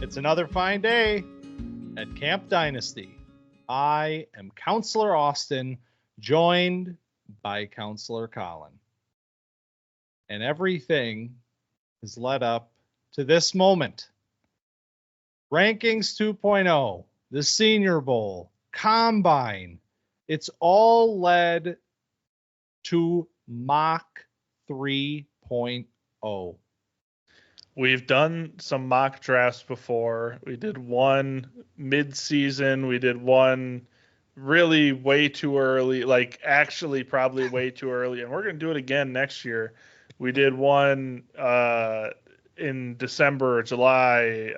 It's another fine day at Camp Dynasty. I am Counselor Austin, joined by Counselor Collin. And everything has led up to this moment. Rankings 2.0, the Senior Bowl, Combine. It's all led to Mock 3.0. We've done some mock drafts before. We did one mid-season. We did one really way too early, like actually probably way too early. And we're going to do it again next year. We did one in December, July,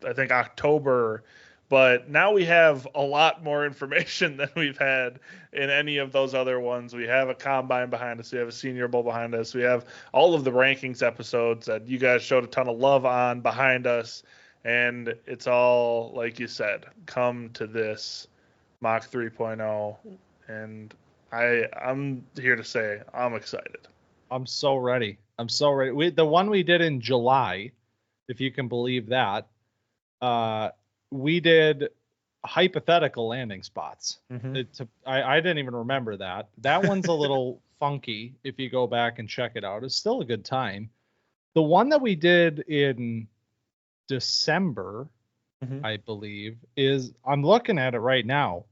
I think October. But now we have a lot more information than we've had in any of those other ones. We have a combine behind us. We have a Senior Bowl behind us. We have all of the rankings episodes that you guys showed a ton of love on behind us. And it's all, like you said, come to this Mock 3.0. And I'm here to say I'm excited. I'm so ready. The one we did in July, if you can believe that, we did hypothetical landing spots. Mm-hmm. I didn't even remember that. That one's a little funky if you go back and check it out. It's still a good time. The one that we did in December, I believe, I'm looking at it right now.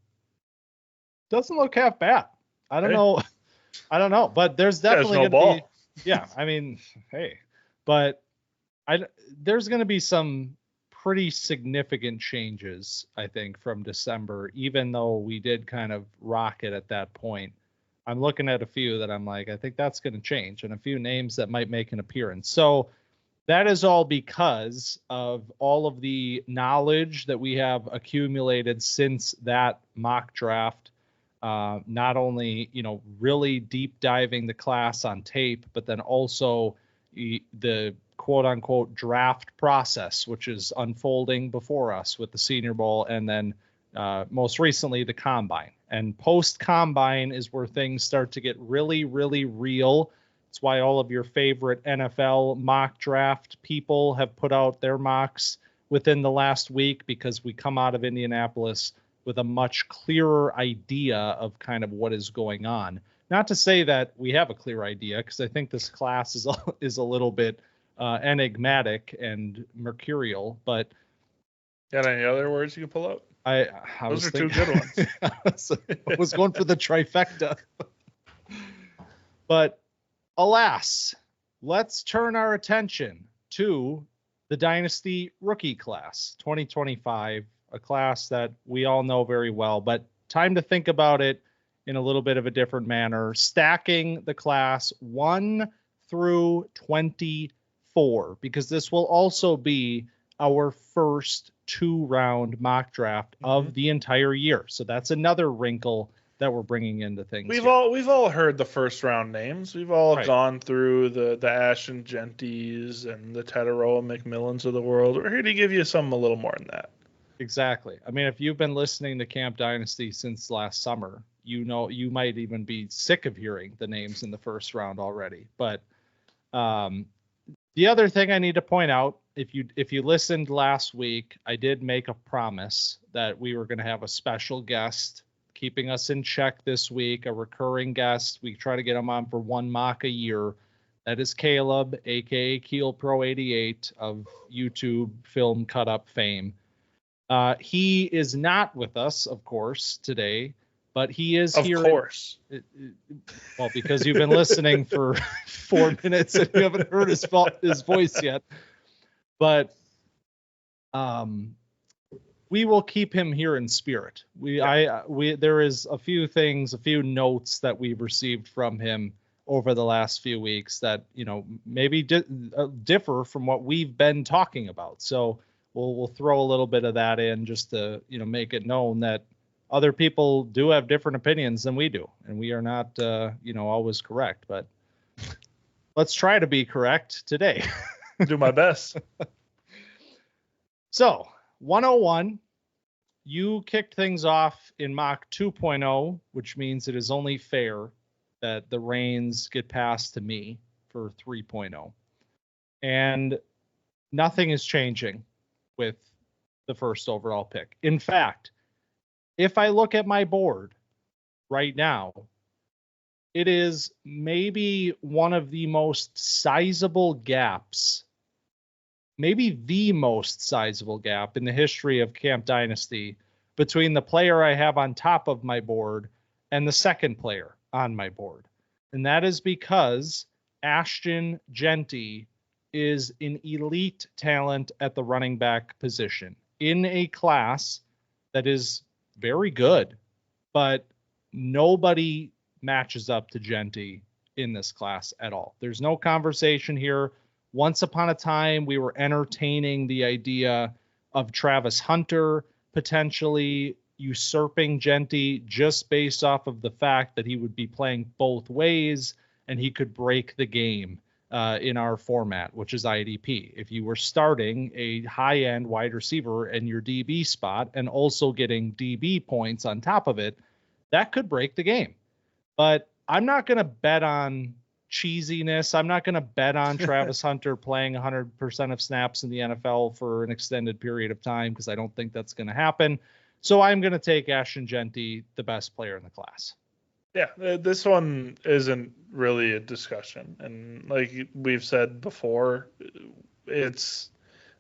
Doesn't look half bad. I don't know, but there's definitely going to be. Yeah, I mean, hey, but there's going to be some pretty significant changes, I think, from December, even though we did kind of rock it at that point. I'm looking at a few that I'm like, I think that's going to change, and a few names that might make an appearance. So that is all because of all of the knowledge that we have accumulated since that mock draft. Not only, really deep diving the class on tape, but then also the quote unquote draft process, which is unfolding before us with the Senior Bowl and then most recently the Combine. And post Combine is where things start to get really, really real. It's why all of your favorite NFL mock draft people have put out their mocks within the last week, because we come out of Indianapolis with a much clearer idea of kind of what is going on. Not to say that we have a clear idea, because I think this class is a little bit enigmatic and mercurial, but got any other words you can pull out? Those are two good ones. I was going for the trifecta. But alas, let's turn our attention to the Dynasty rookie class 2025, a class that we all know very well, but time to think about it in a little bit of a different manner, stacking the class 1 through 24, because this will also be our first 2-round mock draft of the entire year. So that's another wrinkle that we're bringing into things. We've all heard the first round names. We've all gone through the Ashton Jeantys and the Tetairoa McMillans of the world. We're here to give you something a little more than that. Exactly. I mean, if you've been listening to Camp Dynasty since last summer, you might even be sick of hearing the names in the first round already. But the other thing I need to point out, if you listened last week, I did make a promise that we were going to have a special guest keeping us in check this week, a recurring guest. We try to get him on for one mock a year. That is Kaleb, aka Keel Pro 88 of YouTube film cut up fame. He is not with us, of course, today, but he is here. Of course. Well, because you've been listening for 4 minutes and you haven't heard his voice yet. But we will keep him here in spirit. There is a few notes that we've received from him over the last few weeks that, maybe differ from what we've been talking about. So we'll throw a little bit of that in just to, make it known that other people do have different opinions than we do. And we are not, always correct, but let's try to be correct today. Do my best. So 101, you kicked things off in mock 2.0, which means it is only fair that the reins get passed to me for 3.0. And nothing is changing with the first overall pick. In fact, if I look at my board right now, it is maybe one of the most sizable gaps, maybe the most sizable gap in the history of Camp Dynasty between the player I have on top of my board and the second player on my board. And that is because Ashton Jeanty is an elite talent at the running back position in a class that is very good, but nobody matches up to Jeanty in this class at all. There's no conversation here. Once upon a time, we were entertaining the idea of Travis Hunter potentially usurping Jeanty just based off of the fact that he would be playing both ways and he could break the game in our format, which is IDP. If you were starting a high-end wide receiver in your DB spot and also getting DB points on top of it, that could break the game. But I'm not going to bet on cheesiness. I'm not going to bet on Travis Hunter playing 100% of snaps in the NFL for an extended period of time because I don't think that's going to happen. So I'm going to take Ashton Jeanty, the best player in the class. Yeah, this one isn't really a discussion. And like we've said before, it's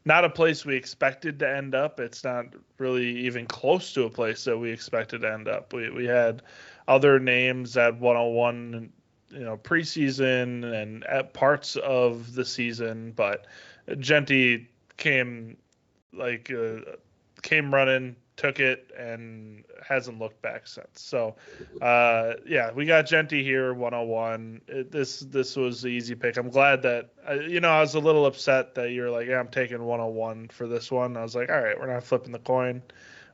not a place we expected to end up. It's not really even close to a place that we expected to end up. We had other names at 101, preseason and at parts of the season, but Jeanty came running, took it, and hasn't looked back since. So, we got Jeanty here, 101. This was the easy pick. I'm glad that, I was a little upset that you're like, yeah, I'm taking 101 for this one. I was like, all right, we're not flipping the coin.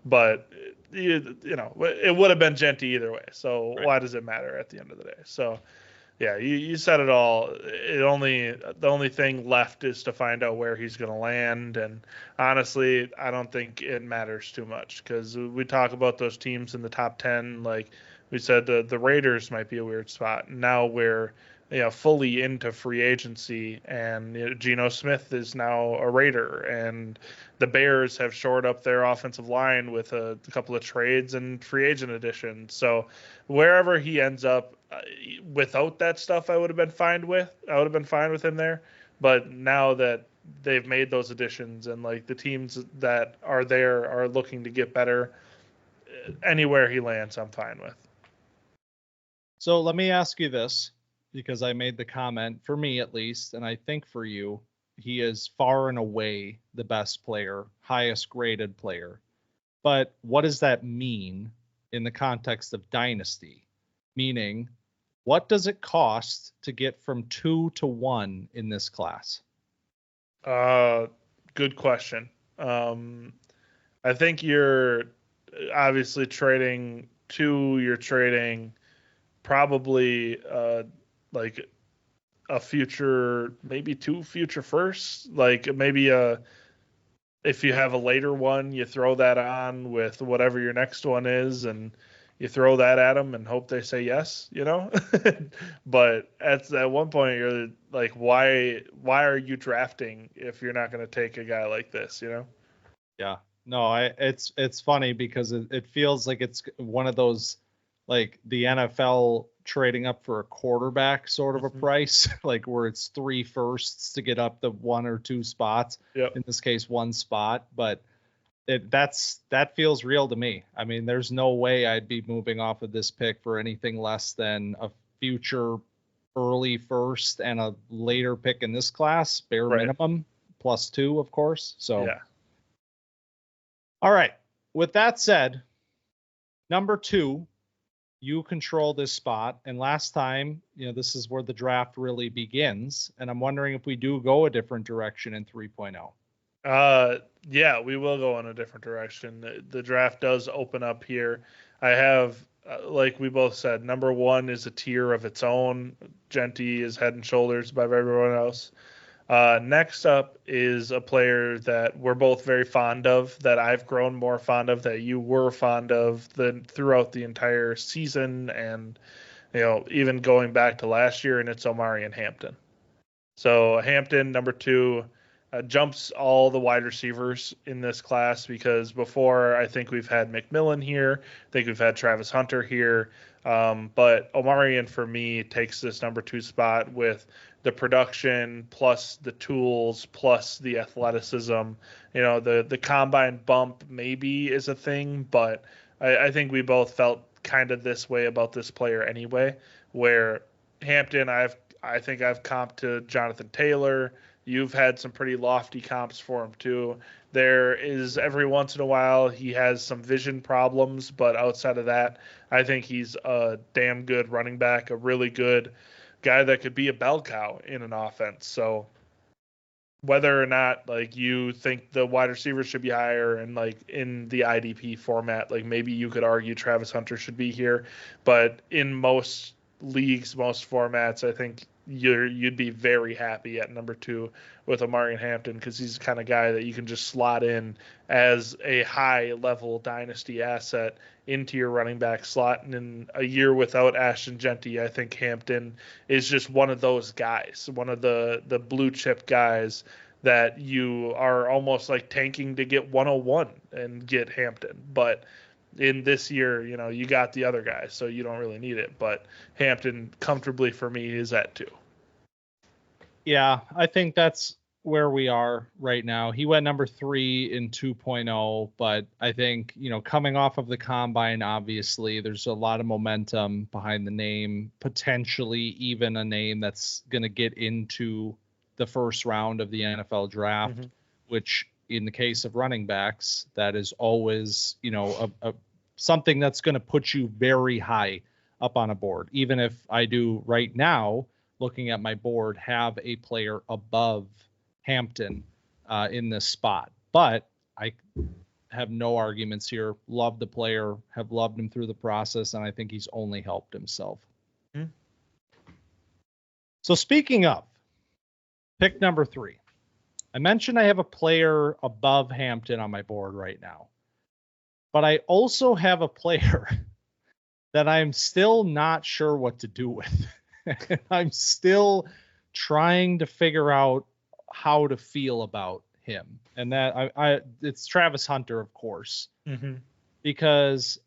But, it would have been Jeanty either way. So Why does it matter at the end of the day? So, yeah, you said it all. The only thing left is to find out where he's going to land. And honestly, I don't think it matters too much because we talk about those teams in the top 10. Like we said, the Raiders might be a weird spot. Now we're fully into free agency, and Geno Smith is now a Raider, and the Bears have shored up their offensive line with a couple of trades and free agent additions. So wherever he ends up, without that stuff, I would have been fine with. I would have been fine with him there. But now that they've made those additions and like the teams that are there are looking to get better, anywhere he lands, I'm fine with. So let me ask you this, because I made the comment, for me at least, and I think for you, he is far and away the best player, highest graded player. But what does that mean in the context of Dynasty? Meaning, what does it cost to get from 2 to 1 in this class? Good question. I think you're obviously trading 2, you're trading probably like a future, maybe 2 future firsts, like maybe if you have a later one, you throw that on with whatever your next one is, and you throw that at them and hope they say yes, But at one point, you're like, why are you drafting if you're not going to take a guy like this, Yeah, no, it's funny because it feels like it's one of those, like the NFL trading up for a quarterback sort of a price, like where it's 3 firsts to get up the 1 or 2 spots. Yep. In this case, 1 spot, but that feels real to me. I mean, there's no way I'd be moving off of this pick for anything less than a future early first and a later pick in this class, bare minimum, +2, of course. So, yeah. All right. With that said, number 2, you control this spot. And last time, this is where the draft really begins. And I'm wondering if we do go a different direction in 3.0. Yeah, we will go in a different direction. The draft does open up here. I have, like we both said, number 1 is a tier of its own. Jeanty is head and shoulders above everyone else. Next up is a player that we're both very fond of, that I've grown more fond of, that you were fond of throughout the entire season, and even going back to last year, and it's Omarion Hampton. So Hampton, number 2. jumps all the wide receivers in this class, because before I think we've had McMillan here, I think we've had Travis Hunter here, but Omarion for me takes this number 2 spot with the production plus the tools plus the athleticism. The combine bump maybe is a thing, but I think we both felt kind of this way about this player anyway, where Hampton, I think I've comped to Jonathan Taylor. You've had some pretty lofty comps for him too. There is every once in a while he has some vision problems, but outside of that, I think he's a damn good running back, a really good guy that could be a bell cow in an offense. So whether or not like you think the wide receivers should be higher and like in the IDP format, like maybe you could argue Travis Hunter should be here, but in most leagues, most formats, I think you'd be very happy at number 2 with Omarion Hampton, because he's the kind of guy that you can just slot in as a high level dynasty asset into your running back slot. And in a year without Ashton Jeanty, I think Hampton is just one of those guys, one of the blue chip guys that you are almost like tanking to get 101 and get Hampton. But in this year, you got the other guy, so you don't really need it. But Hampton comfortably for me is at 2. Yeah, I think that's where we are right now. He went number 3 in 2.0, but I think, coming off of the combine, obviously there's a lot of momentum behind the name, potentially even a name that's going to get into the first round of the NFL draft, which in the case of running backs, that is always, something that's going to put you very high up on a board. Even if I do right now, looking at my board, have a player above Hampton in this spot. But I have no arguments here. Love the player, have loved him through the process, and I think he's only helped himself. So speaking of pick number 3, I mentioned I have a player above Hampton on my board right now. But I also have a player that I'm still not sure what to do with. I'm still trying to figure out how to feel about him. And that it's Travis Hunter, of course, because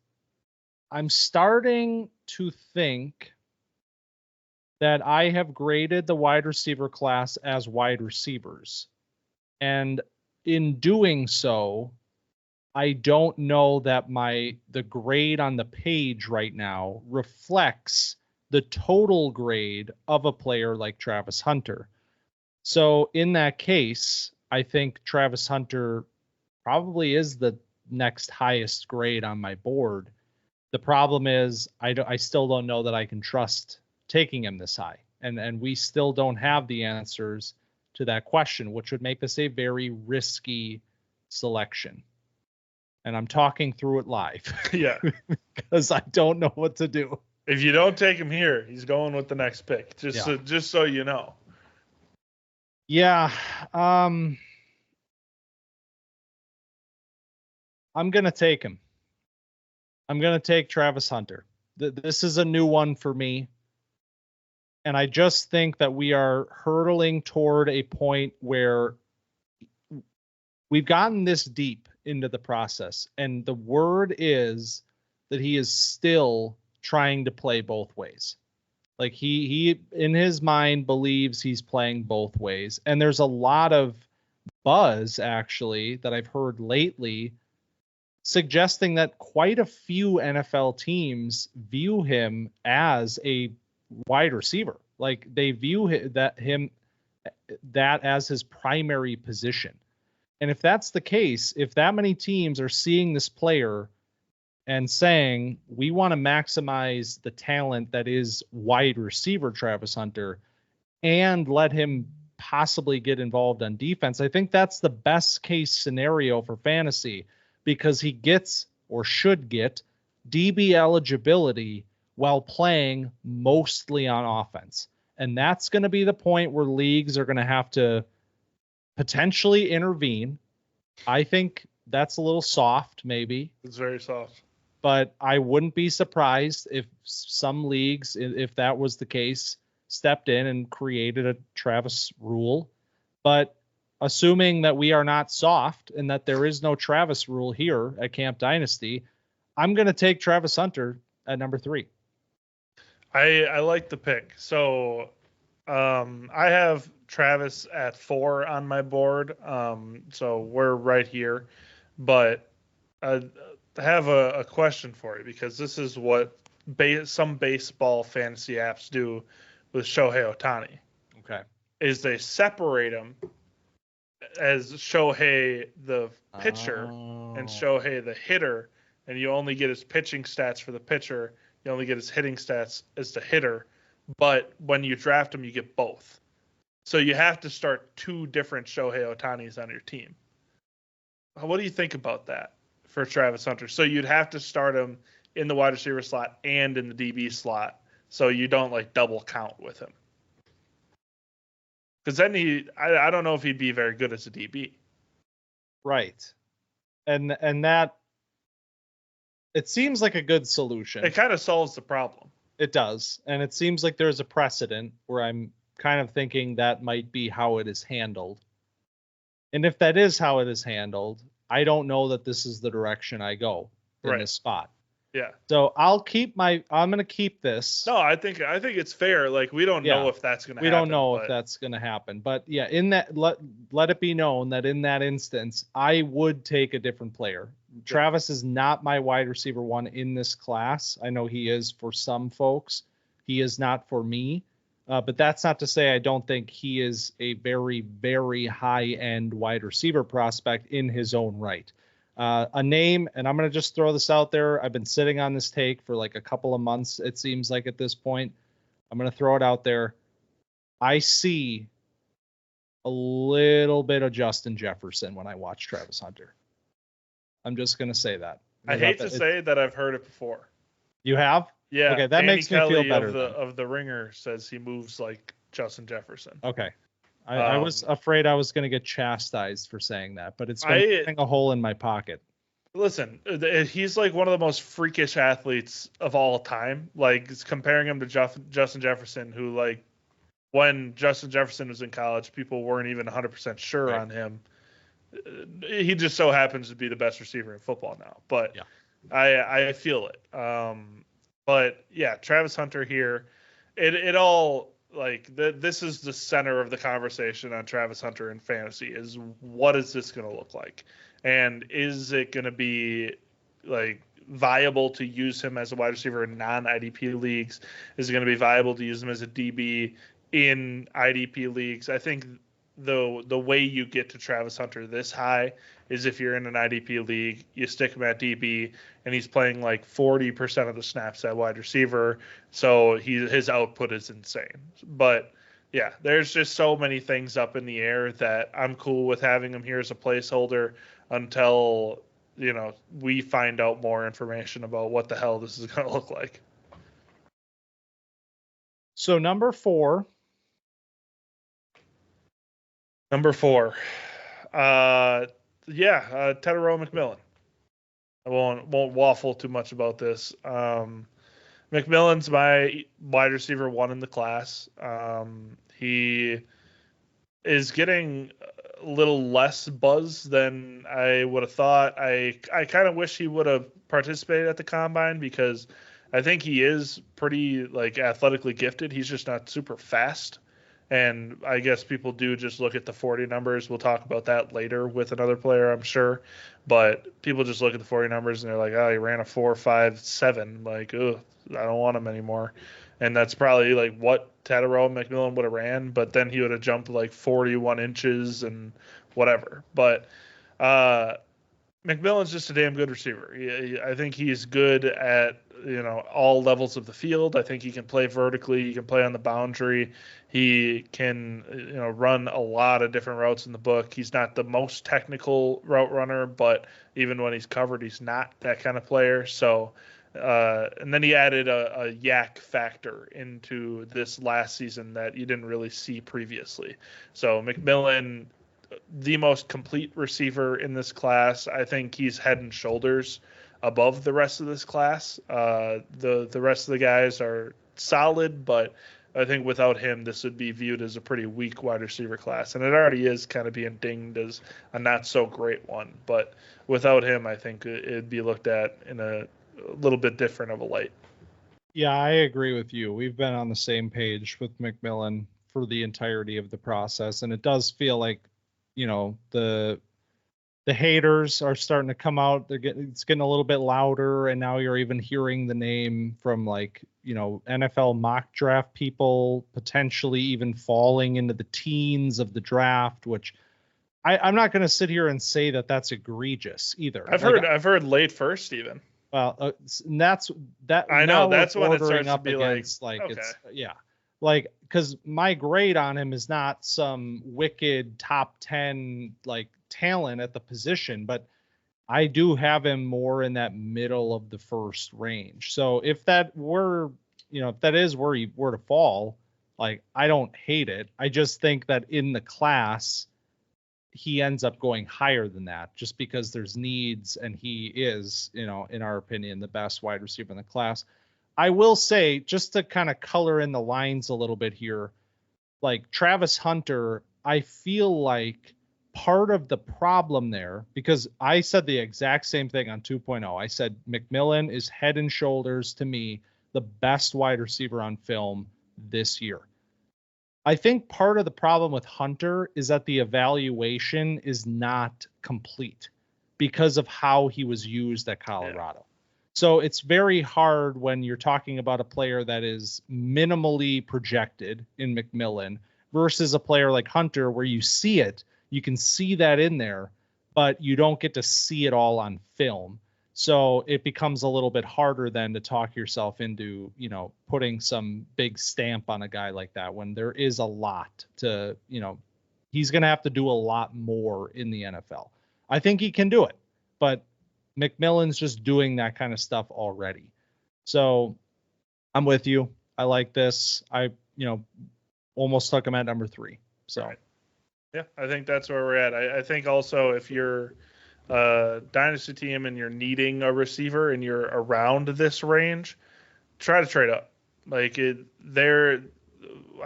I'm starting to think that I have graded the wide receiver class as wide receivers. And in doing so, I don't know that the grade on the page right now reflects the total grade of a player like Travis Hunter. So in that case, I think Travis Hunter probably is the next highest grade on my board. The problem is I still don't know that I can trust taking him this high. And we still don't have the answers to that question, which would make this a very risky selection. And I'm talking through it live. Yeah. Because I don't know what to do. If you don't take him here, he's going with the next pick. Just so you know. Yeah. I'm going to take him. I'm going to take Travis Hunter. This is a new one for me. And I just think that we are hurtling toward a point where we've gotten this deep into the process. And the word is that he is still trying to play both ways. Like he in his mind believes he's playing both ways. And there's a lot of buzz actually that I've heard lately suggesting that quite a few NFL teams view him as a wide receiver. Like they view that as his primary position. And if that's the case, if that many teams are seeing this player and saying, we want to maximize the talent that is wide receiver Travis Hunter and let him possibly get involved on defense, I think that's the best case scenario for fantasy, because he gets or should get DB eligibility while playing mostly on offense. And that's going to be the point where leagues are going to have to potentially intervene. I think that's a little soft, maybe. It's very soft. But I wouldn't be surprised if some leagues, if that was the case, stepped in and created a Travis rule. But assuming that we are not soft and that there is no Travis rule here at Camp Dynasty, I'm going to take Travis Hunter at number 3. I like the pick. So I have Travis at 4 on my board. So we're right here. But I have a question for you, because this is what some baseball fantasy apps do with Shohei Ohtani. Okay. Is they separate him as Shohei the pitcher and Shohei the hitter, and you only get his pitching stats for the pitcher. You only get his hitting stats as the hitter. But when you draft him, you get both. So you have to start 2 different Shohei Ohtanis on your team. What do you think about that for Travis Hunter? So you'd have to start him in the wide receiver slot and in the DB slot, so you don't like double count with him. Because then I don't know if he'd be very good as a DB. Right. And that, it seems like a good solution. It kind of solves the problem. It does. And it seems like there's a precedent where I'm kind of thinking that might be how it is handled. And if that is how it is handled, I don't know that this is the direction I go in this spot. Yeah. So I'm going to keep this. No, I think it's fair. Like, we don't know if that's going to happen. We don't know if that's going to happen. But yeah, in that, let it be known that in that instance, I would take a different player. Travis is not my wide receiver 1 in this class. I know he is for some folks. He is not for me. But that's not to say I don't think he is a very, very high-end wide receiver prospect in his own right. A name, and I'm going to just throw this out there. I've been sitting on this take for like a couple of months, it seems like at this point. I'm going to throw it out there. I see a little bit of Justin Jefferson when I watch Travis Hunter. I'm just going to say that. I hate to say that I've heard it before. You have? Yeah. Okay, that makes me feel better. Of the Ringer says he moves like Justin Jefferson. Okay. I was afraid I was going to get chastised for saying that, but it's been putting a hole in my pocket. Listen, he's like one of the most freakish athletes of all time. Like, it's comparing him to Justin Jefferson, who, like, when Justin Jefferson was in college, people weren't even 100% sure on him. He just so happens to be the best receiver in football now. But I feel it. But yeah, Travis Hunter here, it all, like, this is the center of the conversation on Travis Hunter in fantasy, is what is this going to look like? And is it going to be, like, viable to use him as a wide receiver in non-IDP leagues? Is it going to be viable to use him as a DB in IDP leagues? I think the way you get to Travis Hunter this high is if you're in an IDP league, you stick him at DB, and he's playing like 40% of the snaps at wide receiver, so his output is insane. But yeah, there's just so many things up in the air that I'm cool with having him here as a placeholder until, you know, we find out more information about what the hell this is going to look like. So number 4. Tetairoa McMillan. I won't waffle too much about this. McMillan's my wide receiver 1 in the class. He is getting a little less buzz than I would have thought. I kind of wish he would have participated at the combine, because I think he is pretty, like, athletically gifted. He's just not super fast. And I guess people do just look at the 40 numbers. We'll talk about that later with another player, I'm sure. But people just look at the 40 numbers and they're like, oh, he ran a 4.57. Like, ugh, I don't want him anymore. And that's probably like what Tetairoa McMillan would have ran. But then he would have jumped like 41 inches and whatever. But McMillan's just a damn good receiver. I think he's good at, you know, all levels of the field. I think he can play vertically. He can play on the boundary. He can, you know, run a lot of different routes in the book. He's not the most technical route runner, but even when he's covered, he's not that kind of player. So, and then he added a yak factor into this last season that you didn't really see previously. So McMillan, the most complete receiver in this class. I think he's head and shoulders above the rest of this class. The rest of the guys are solid, but I think without him, this would be viewed as a pretty weak wide receiver class, and it already is kind of being dinged as a not so great one. But without him, I think it'd be looked at in a little bit different of a light. Yeah, I agree with you. We've been on the same page with McMillan for the entirety of the process, and it does feel like, the haters are starting to come out. It's getting a little bit louder, and now you're even hearing the name from NFL mock draft people potentially even falling into the teens of the draft, which I'm not going to sit here and say that that's egregious either. I've heard late first even. Well, and that's that. I know that's when it starts to be against, okay. It's because my grade on him is not some wicked top 10 talent at the position, but I do have him more in that middle of the first range. So if that is where he were to fall, I don't hate it. I just think that in the class, he ends up going higher than that just because there's needs, and he is, in our opinion, the best wide receiver in the class. I will say, just to kind of color in the lines a little bit here, Travis Hunter, I feel like part of the problem there, because I said the exact same thing on 2.0. I said McMillan is head and shoulders to me the best wide receiver on film this year. I think part of the problem with Hunter is that the evaluation is not complete because of how he was used at Colorado. Yeah. So it's very hard when you're talking about a player that is minimally projected in McMillan versus a player like Hunter, where you see it, you can see that in there, but you don't get to see it all on film. So it becomes a little bit harder then to talk yourself into, putting some big stamp on a guy like that when there is a lot to, he's going to have to do a lot more in the NFL. I think he can do it, but McMillan's just doing that kind of stuff already. So I'm with you. I like this. I, almost stuck him at number 3. So, right. Yeah, I think that's where we're at. I think also if you're dynasty team and you're needing a receiver and you're around this range, try to trade up. I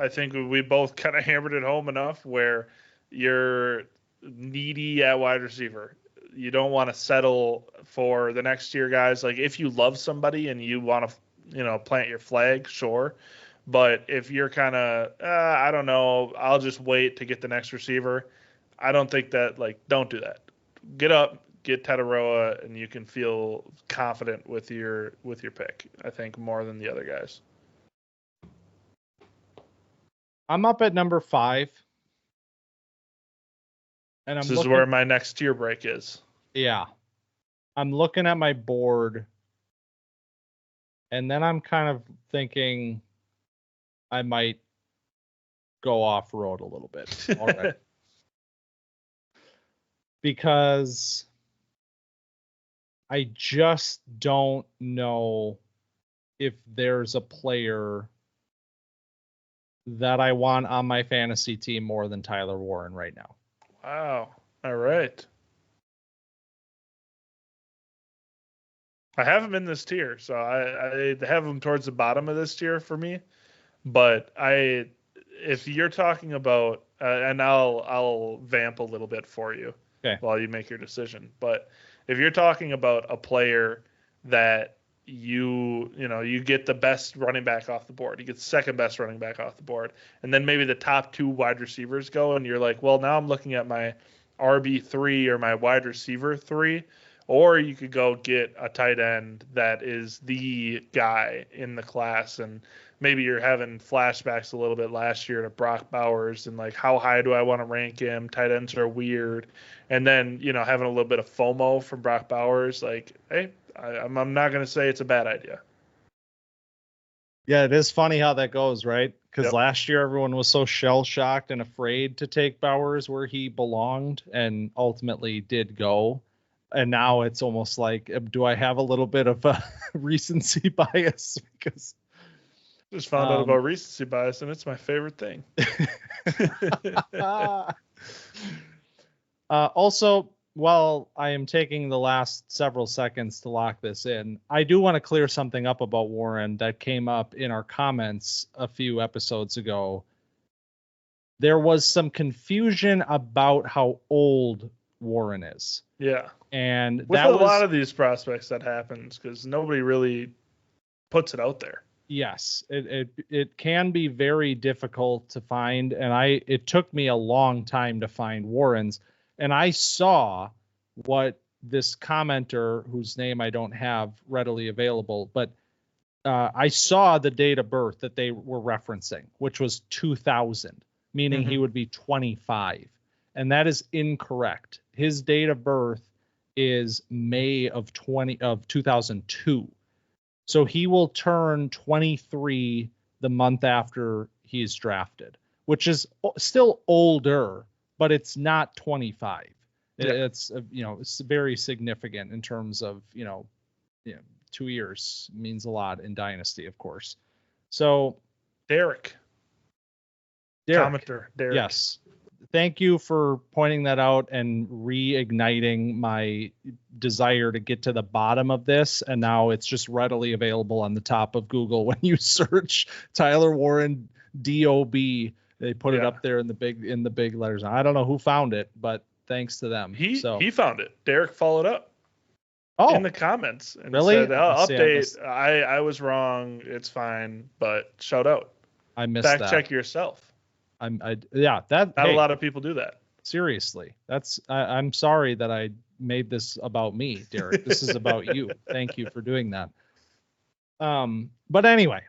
think we both kind of hammered it home enough where you're needy at wide receiver. You don't want to settle for the next year guys. If you love somebody and you want to, plant your flag, sure. But if you're kind of, I don't know, I'll just wait to get the next receiver. I don't think that, don't do that. Get up, get Tetairoa, and you can feel confident with your pick, I think, more than the other guys. I'm up at number 5. And this is where my next tier break is. Yeah. I'm looking at my board, and then I'm kind of thinking I might go off road a little bit. All right. Because I just don't know if there's a player that I want on my fantasy team more than Tyler Warren right now. Wow. All right. I have him in this tier, so I have him towards the bottom of this tier for me. But if you're talking about, and I'll vamp a little bit for you while you make your decision. But if you're talking about a player that you get the best running back off the board, you get the second best running back off the board, and then maybe the top 2 wide receivers go, and you're like, well, now I'm looking at my RB3 or my wide receiver 3. Or you could go get a tight end that is the guy in the class, and maybe you're having flashbacks a little bit last year to Brock Bowers and how high do I want to rank him? Tight ends are weird. And then, having a little bit of FOMO from Brock Bowers, hey, I'm not going to say it's a bad idea. Yeah, it is funny how that goes, right? Because last year everyone was so shell-shocked and afraid to take Bowers where he belonged and ultimately did go. And now it's almost like, do I have a little bit of a recency bias? Because just found out about recency bias, and it's my favorite thing. Also, while I am taking the last several seconds to lock this in, I do want to clear something up about Warren that came up in our comments a few episodes ago. There was some confusion about how old Warren is. Yeah. And with a lot of these prospects that happens because nobody really puts it out there. Yes, it can be very difficult to find, and it took me a long time to find Warren's, and I saw what this commenter, whose name I don't have readily available, but I saw the date of birth that they were referencing, which was 2000, meaning he would be 25, and that is incorrect. His date of birth is May of 2002. So he will turn 23 the month after he's drafted, which is still older, but it's not 25. Yeah. It's it's very significant in terms of 2 years means a lot in Dynasty, of course. So Derek. Commenter Derek. Yes. Thank you for pointing that out and reigniting my desire to get to the bottom of this. And now it's just readily available on the top of Google. When you search Tyler Warren DOB, they put it up there in the big letters. I don't know who found it, but thanks to them. He found it. Derek followed up. In the comments. And really? Said, update. I was wrong. It's fine, but shout out. I missed that. Fact check yourself. Not a lot of people do that. Seriously, I'm sorry that I made this about me, Derek. This is about you. Thank you for doing that. But anyway,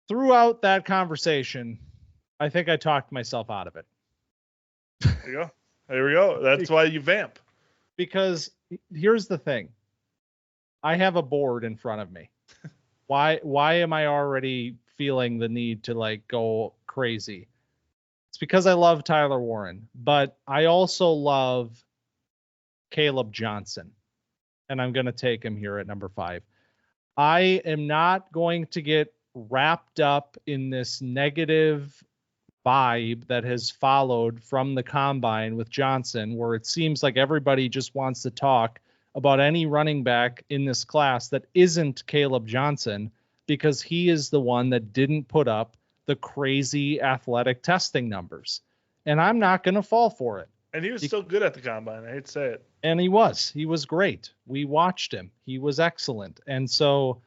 throughout that conversation, I think I talked myself out of it. There we go. That's why you vamp. Because here's the thing. I have a board in front of me. Why am I already feeling the need to go crazy? It's because I love Tyler Warren, but I also love Kaleb Johnson, and I'm going to take him here at number 5. I am not going to get wrapped up in this negative vibe that has followed from the combine with Johnson, where it seems like everybody just wants to talk about any running back in this class that isn't Kaleb Johnson, because he is the one that didn't put up the crazy athletic testing numbers. And I'm not going to fall for it. And he was still good at the combine. I hate to say it. And he was great. We watched him. He was excellent. And so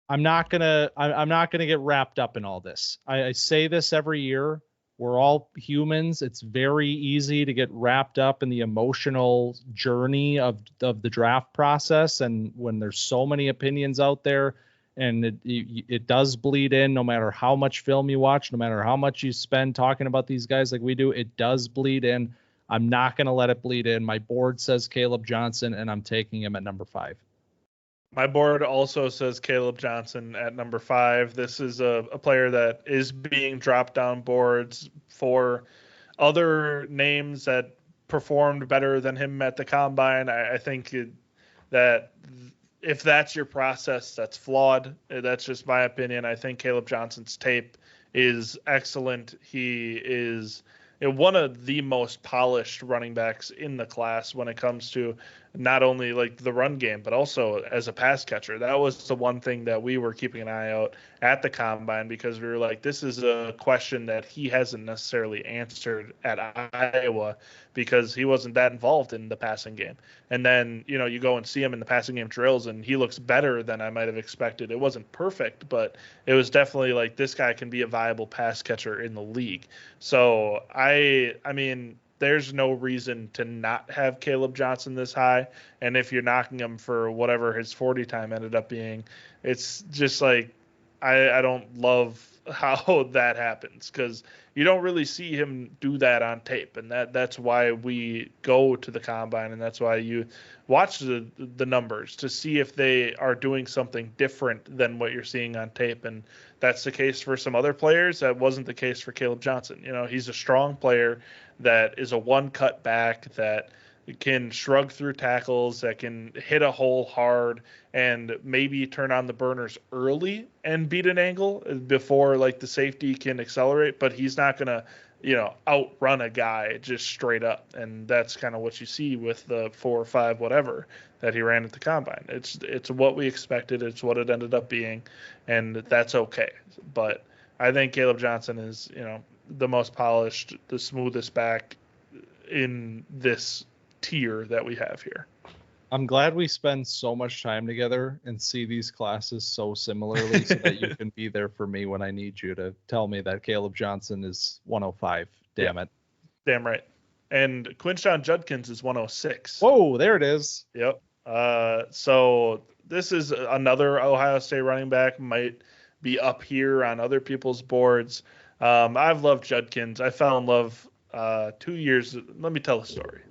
I'm not going to get wrapped up in all this. I say this every year. We're all humans. It's very easy to get wrapped up in the emotional journey of the draft process. And when there's so many opinions out there, and it does bleed in, no matter how much film you watch, no matter how much you spend talking about these guys like we do, it does bleed in. I'm not going to let it bleed in. My board says Kaleb Johnson, and I'm taking him at number 5. My board also says Kaleb Johnson at number 5. This is a player that is being dropped down boards for other names that performed better than him at the combine. I think that if that's your process, that's flawed. That's just my opinion. I think Kaleb Johnson's tape is excellent. He is one of the most polished running backs in the class when it comes to not only the run game, but also as a pass catcher. That was the one thing that we were keeping an eye out at the combine, because we were like, this is a question that he hasn't necessarily answered at Iowa because he wasn't that involved in the passing game. And then, you go and see him in the passing game drills and he looks better than I might have expected. It wasn't perfect, but it was definitely this guy can be a viable pass catcher in the league. So I mean, there's no reason to not have Kaleb Johnson this high. And if you're knocking him for whatever his 40 time ended up being, it's just I don't love how that happens, because you don't really see him do that on tape. And that's why we go to the combine, and that's why you watch the numbers to see if they are doing something different than what you're seeing on tape. And that's the case for some other players. That wasn't the case for Kaleb Johnson. He's a strong player that is a one-cut back that, can shrug through tackles, that can hit a hole hard and maybe turn on the burners early and beat an angle before like the safety can accelerate, but he's not going to, outrun a guy just straight up. And that's kind of what you see with the 4 or 5, whatever, that he ran at the combine. It's what we expected. It's what it ended up being. And that's okay. But I think Kaleb Johnson is, the most polished, the smoothest back in this tier that we have here. I'm glad we spend so much time together and see these classes so similarly so that you can be there for me when I need you to tell me that Kaleb Johnson is 105. Damn it. Damn right. And Quinshon Judkins is 106. Whoa, there it is. Yep. So this is another Ohio State running back, might be up here on other people's boards. I've loved Judkins. I fell in love 2 years. Let me tell a story.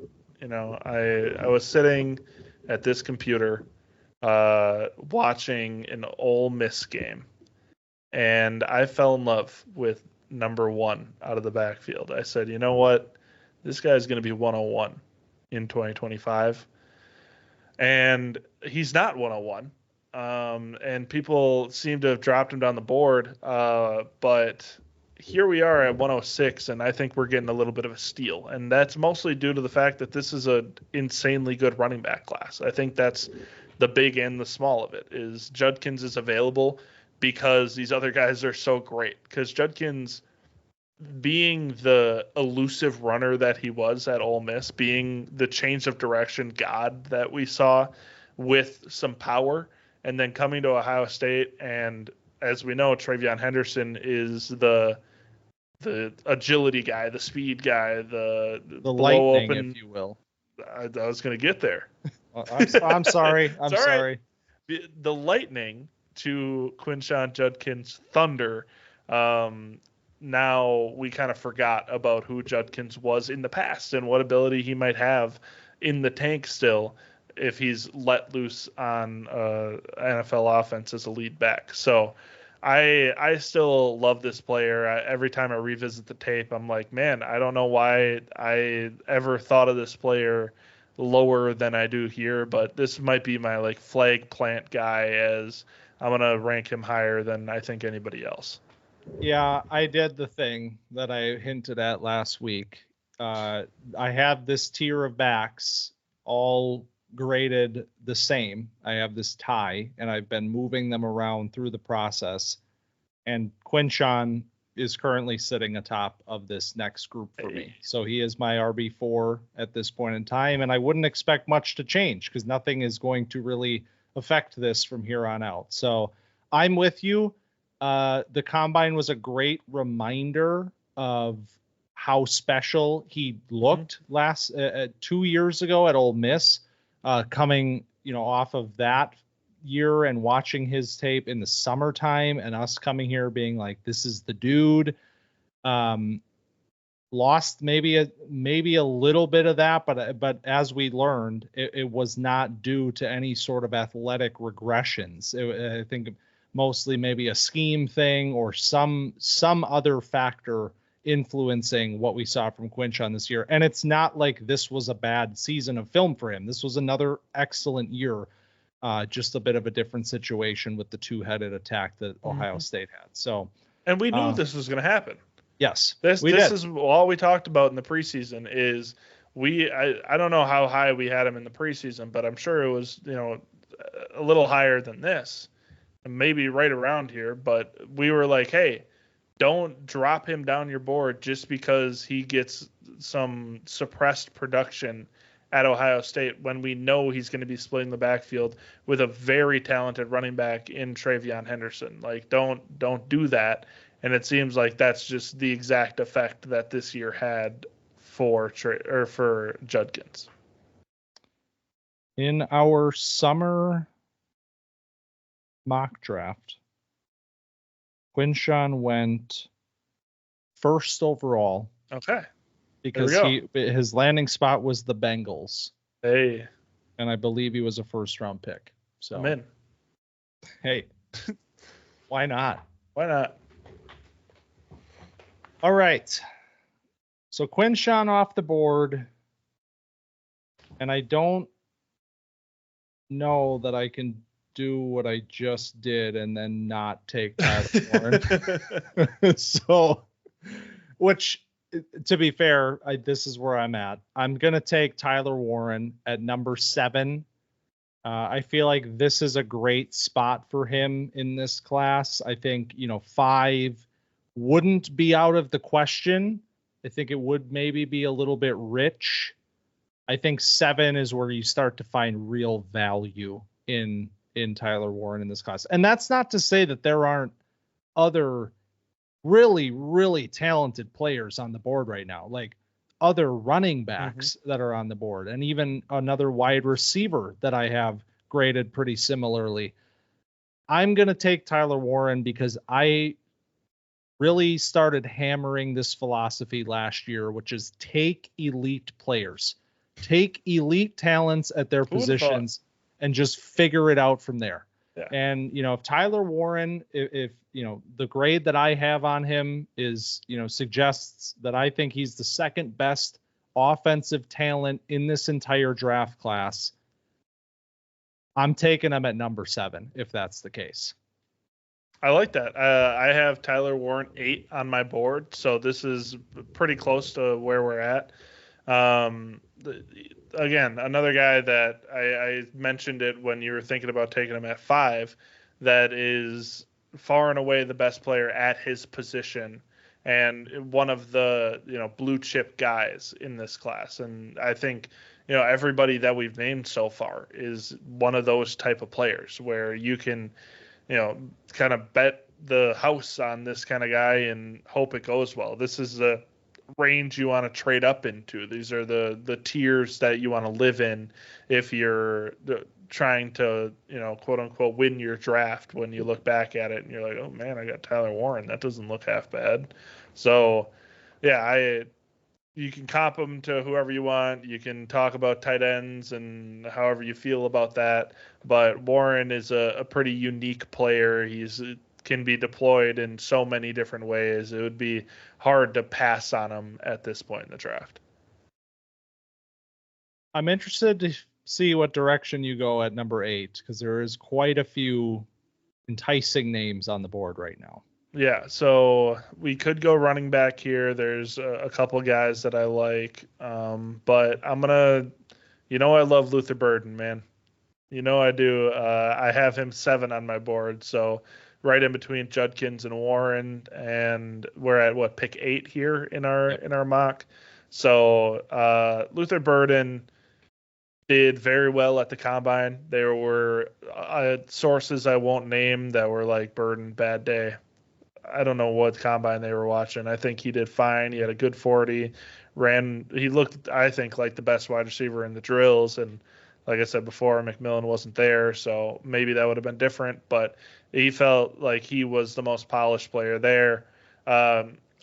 I was sitting at this computer watching an Ole Miss game, and I fell in love with number 1 out of the backfield. I said, you know what? This guy's going to be 101 in 2025. And he's not 101. And people seem to have dropped him down the board. But here we are at 106, and I think we're getting a little bit of a steal. And that's mostly due to the fact that this is an insanely good running back class. I think that's the big and the small of it, is Judkins is available because these other guys are so great. Because Judkins, being the elusive runner that he was at Ole Miss, being the change of direction god that we saw with some power, and then coming to Ohio State, and as we know, TreVeyon Henderson is the agility guy, the speed guy, the lightning, open, if you will. I was going to get there. I'm sorry. I'm sorry. Right. The lightning to Quinshon Judkins' thunder. Now we kind of forgot about who Judkins was in the past and what ability he might have in the tank still if he's let loose on NFL offense as a lead back. So I still love this player. Every time I revisit the tape, I'm like, man, I don't know why I ever thought of this player lower than I do here, but this might be my like flag plant guy, as I'm going to rank him higher than I think anybody else. Yeah, I did the thing that I hinted at last week. I have this tier of backs all graded the same. I have this tie, and I've been moving them around through the process. And Quinshon is currently sitting atop of this next group for me. So he is my RB4 at this point in time, and I wouldn't expect much to change because nothing is going to really affect this from here on out. So I'm with you. The combine was a great reminder of how special he looked last 2 years ago at Ole Miss, coming, off of that year and watching his tape in the summertime and us coming here being like, this is the dude. Lost maybe a little bit of that, but as we learned, it was not due to any sort of athletic regressions. I think mostly maybe a scheme thing or some other factor influencing what we saw from Quinshon this year. And it's not like this was a bad season of film for him. This was another excellent year. Just a bit of a different situation with the two-headed attack that Ohio State had. So, and we knew this was going to happen. Yes, this is all we talked about in the preseason. Is I don't know how high we had him in the preseason, but I'm sure it was a little higher than this. Maybe right around here, but we were like, hey, don't drop him down your board just because he gets some suppressed production at Ohio State when we know he's going to be splitting the backfield with a very talented running back in TreVeyon Henderson. Like, don't do that. And it seems like that's just the exact effect that this year had for Judkins. In our summer mock draft, Quinshon went first overall. Okay. Because his landing spot was the Bengals. Hey. And I believe he was a first round pick. So I'm in. Hey. Why not? Why not? All right. So Quinshon off the board. And I don't know that I can do what I just did and then not take Tyler Warren. So, which, to be fair, this is where I'm at. I'm going to take Tyler Warren at number 7. I feel like this is a great spot for him in this class. I think, 5 wouldn't be out of the question. I think it would maybe be a little bit rich. I think 7 is where you start to find real value in Tyler Warren in this class. And that's not to say that there aren't other really, really talented players on the board right now, like other running backs that are on the board, and even another wide receiver that I have graded pretty similarly. I'm going to take Tyler Warren because I really started hammering this philosophy last year, which is take elite players, take elite talents at their positions, and just figure it out from there. Yeah. And, if Tyler Warren, if the grade that I have on him is, suggests that I think he's the second best offensive talent in this entire draft class, I'm taking him at number 7, if that's the case. I like that. I have Tyler Warren 8 on my board, so this is pretty close to where we're at. Again, another guy that I mentioned it when you were thinking about taking him at 5, that is far and away the best player at his position and one of the blue chip guys in this class. And I think everybody that we've named so far is one of those type of players where you can kind of bet the house on this kind of guy and hope it goes well. This is the range you want to trade up into. These are the tiers that you want to live in if you're trying to, quote unquote, win your draft. When you look back at it and you're like, oh man, I got Tyler Warren. That doesn't look half bad. So yeah, you can comp them to whoever you want. You can talk about tight ends and however you feel about that. But Warren is a pretty unique player. He's can be deployed in so many different ways. It would be hard to pass on him at this point in the draft. I'm interested to see what direction you go at number 8, because there is quite a few enticing names on the board right now. Yeah, so we could go running back here. There's a couple guys that I like, but I'm going to, I love Luther Burden, man. I do. I have him 7 on my board, so right in between Judkins and Warren, and we're at pick 8 here in our mock. So Luther Burden did very well at the combine. There were sources I won't name that were like, Burden bad day. I don't know what combine they were watching. I think he did fine. He had a good 40. He looked, I think, like the best wide receiver in the drills. And like I said before, McMillan wasn't there, so maybe that would have been different. But he felt like he was the most polished player there.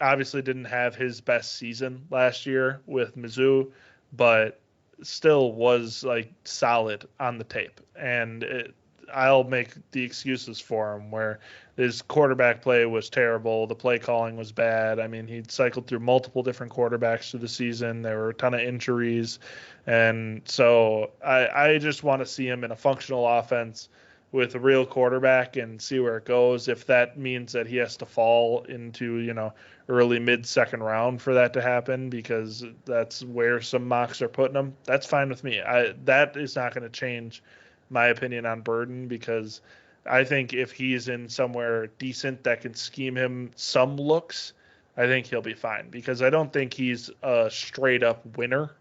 Obviously didn't have his best season last year with Mizzou, but still was like solid on the tape. And I'll make the excuses for him where his quarterback play was terrible. The play calling was bad. I mean, he'd cycled through multiple different quarterbacks through the season. There were a ton of injuries. And so I just want to see him in a functional offense with a real quarterback and see where it goes. If that means that he has to fall into, early mid-second round for that to happen, because that's where some mocks are putting him, that's fine with me. That is not going to change my opinion on Burden, because I think if he's in somewhere decent that can scheme him some looks, I think he'll be fine, because I don't think he's a straight up winner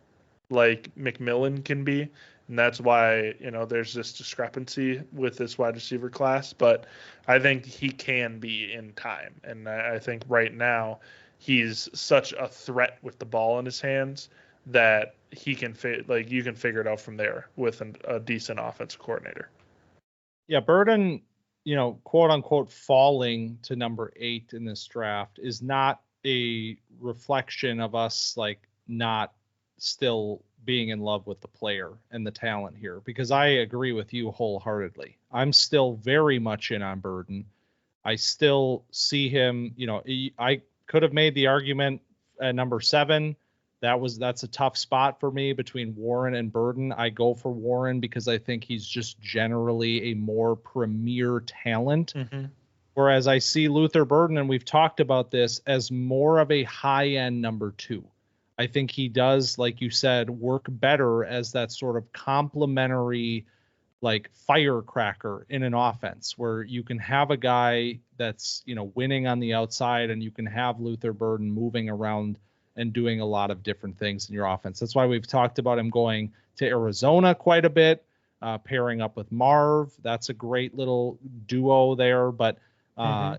like McMillan can be. And that's why, there's this discrepancy with this wide receiver class. But I think he can be in time. And I think right now he's such a threat with the ball in his hands that he can you can figure it out from there with a decent offensive coordinator. Yeah, Burden, quote unquote, falling to number 8 in this draft is not a reflection of us not still being in love with the player and the talent here, because I agree with you wholeheartedly. I'm still very much in on Burden. I still see him, I could have made the argument at number 7 That's a tough spot for me between Warren and Burden. I go for Warren because I think he's just generally a more premier talent. Mm-hmm. Whereas I see Luther Burden, and we've talked about this, as more of a high-end number 2. I think he does, like you said, work better as that sort of complementary, like firecracker in an offense where you can have a guy that's, winning on the outside, and you can have Luther Burden moving around and doing a lot of different things in your offense. That's why we've talked about him going to Arizona quite a bit, pairing up with Marv. That's a great little duo there, but I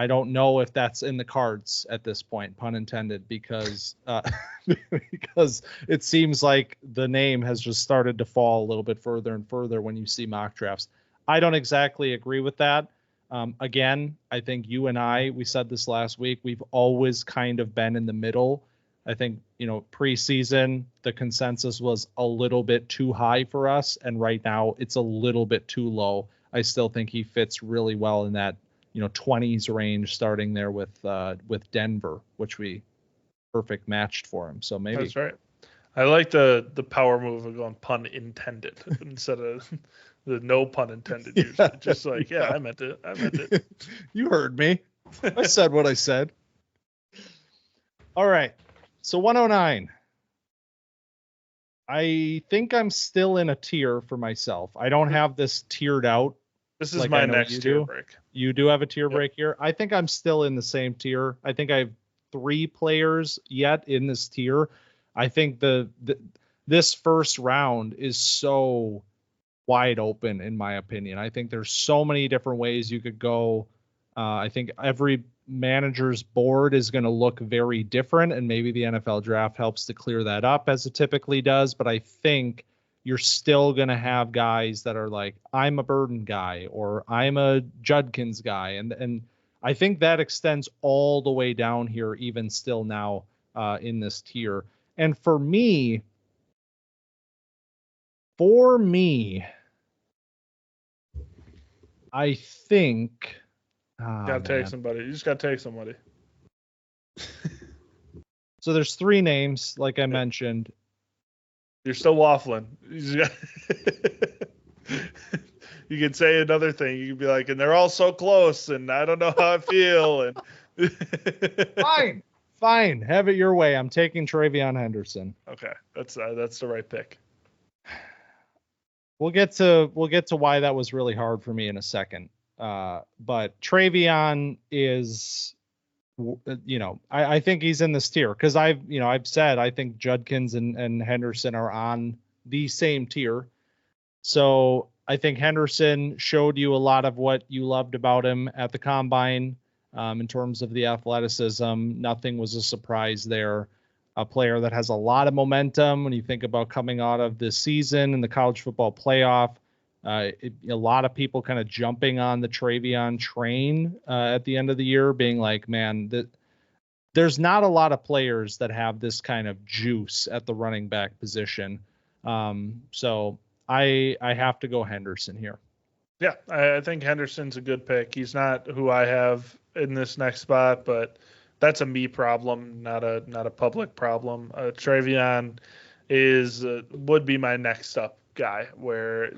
don't know if that's in the cards at this point, pun intended, because because it seems like the name has just started to fall a little bit further and further when you see mock drafts. I don't exactly agree with that. Again, I think you and we said this last week, we've always kind of been in the middle. I think, preseason, the consensus was a little bit too high for us, and right now it's a little bit too low. I still think he fits really well in that, 20s range, starting there with Denver, which we perfect matched for him. So maybe that's right. I like the power move of going pun intended instead of the no pun intended. Usually. Just like, I meant it. You heard me. I said what I said. All right. So 109. I think I'm still in a tier for myself. I don't have this tiered out. This is my next tier break. You do have a tier break here. I think I'm still in the same tier. I think I have 3 players yet in this tier. I think this first round is so wide open, in my opinion. I think there's so many different ways you could go. I think every manager's board is going to look very different, and maybe the NFL draft helps to clear that up, as it typically does. But I think you're still going to have guys that are like, I'm a Burden guy, or I'm a Judkins guy. And I think that extends all the way down here, even still now in this tier. And for me, I think... take somebody. You just got to take somebody. So there's 3 names, like I mentioned. You're still waffling. You could say another thing. You could be like, and they're all so close, and I don't know how I feel. And Fine. Have it your way. I'm taking TreVeyon Henderson. Okay, that's the right pick. We'll get to why that was really hard for me in a second. But TreVeyon is, I think he's in this tier because I've said I think Judkins and Henderson are on the same tier. So I think Henderson showed you a lot of what you loved about him at the combine in terms of the athleticism. Nothing was a surprise there. A player that has a lot of momentum when you think about coming out of this season and the college football playoff. A lot of people kind of jumping on the TreVeyon train at the end of the year, being like, man, there's not a lot of players that have this kind of juice at the running back position. So I have to go Henderson here. Yeah, I think Henderson's a good pick. He's not who I have in this next spot, but that's a me problem, not a public problem. TreVeyon would be my next up guy, where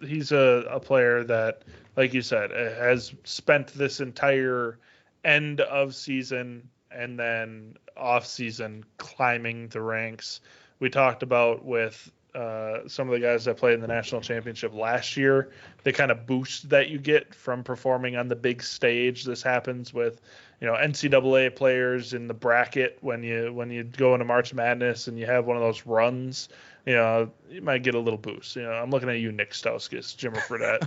he's a player that, like you said, has spent this entire end of season and then off season climbing the ranks. We talked about with some of the guys that played in the national championship last year, the kind of boost that you get from performing on the big stage. This happens with, NCAA players in the bracket when you go into March Madness and you have one of those runs. You might get a little boost. I'm looking at you, Nick Stauskas, Jimmer Fredette,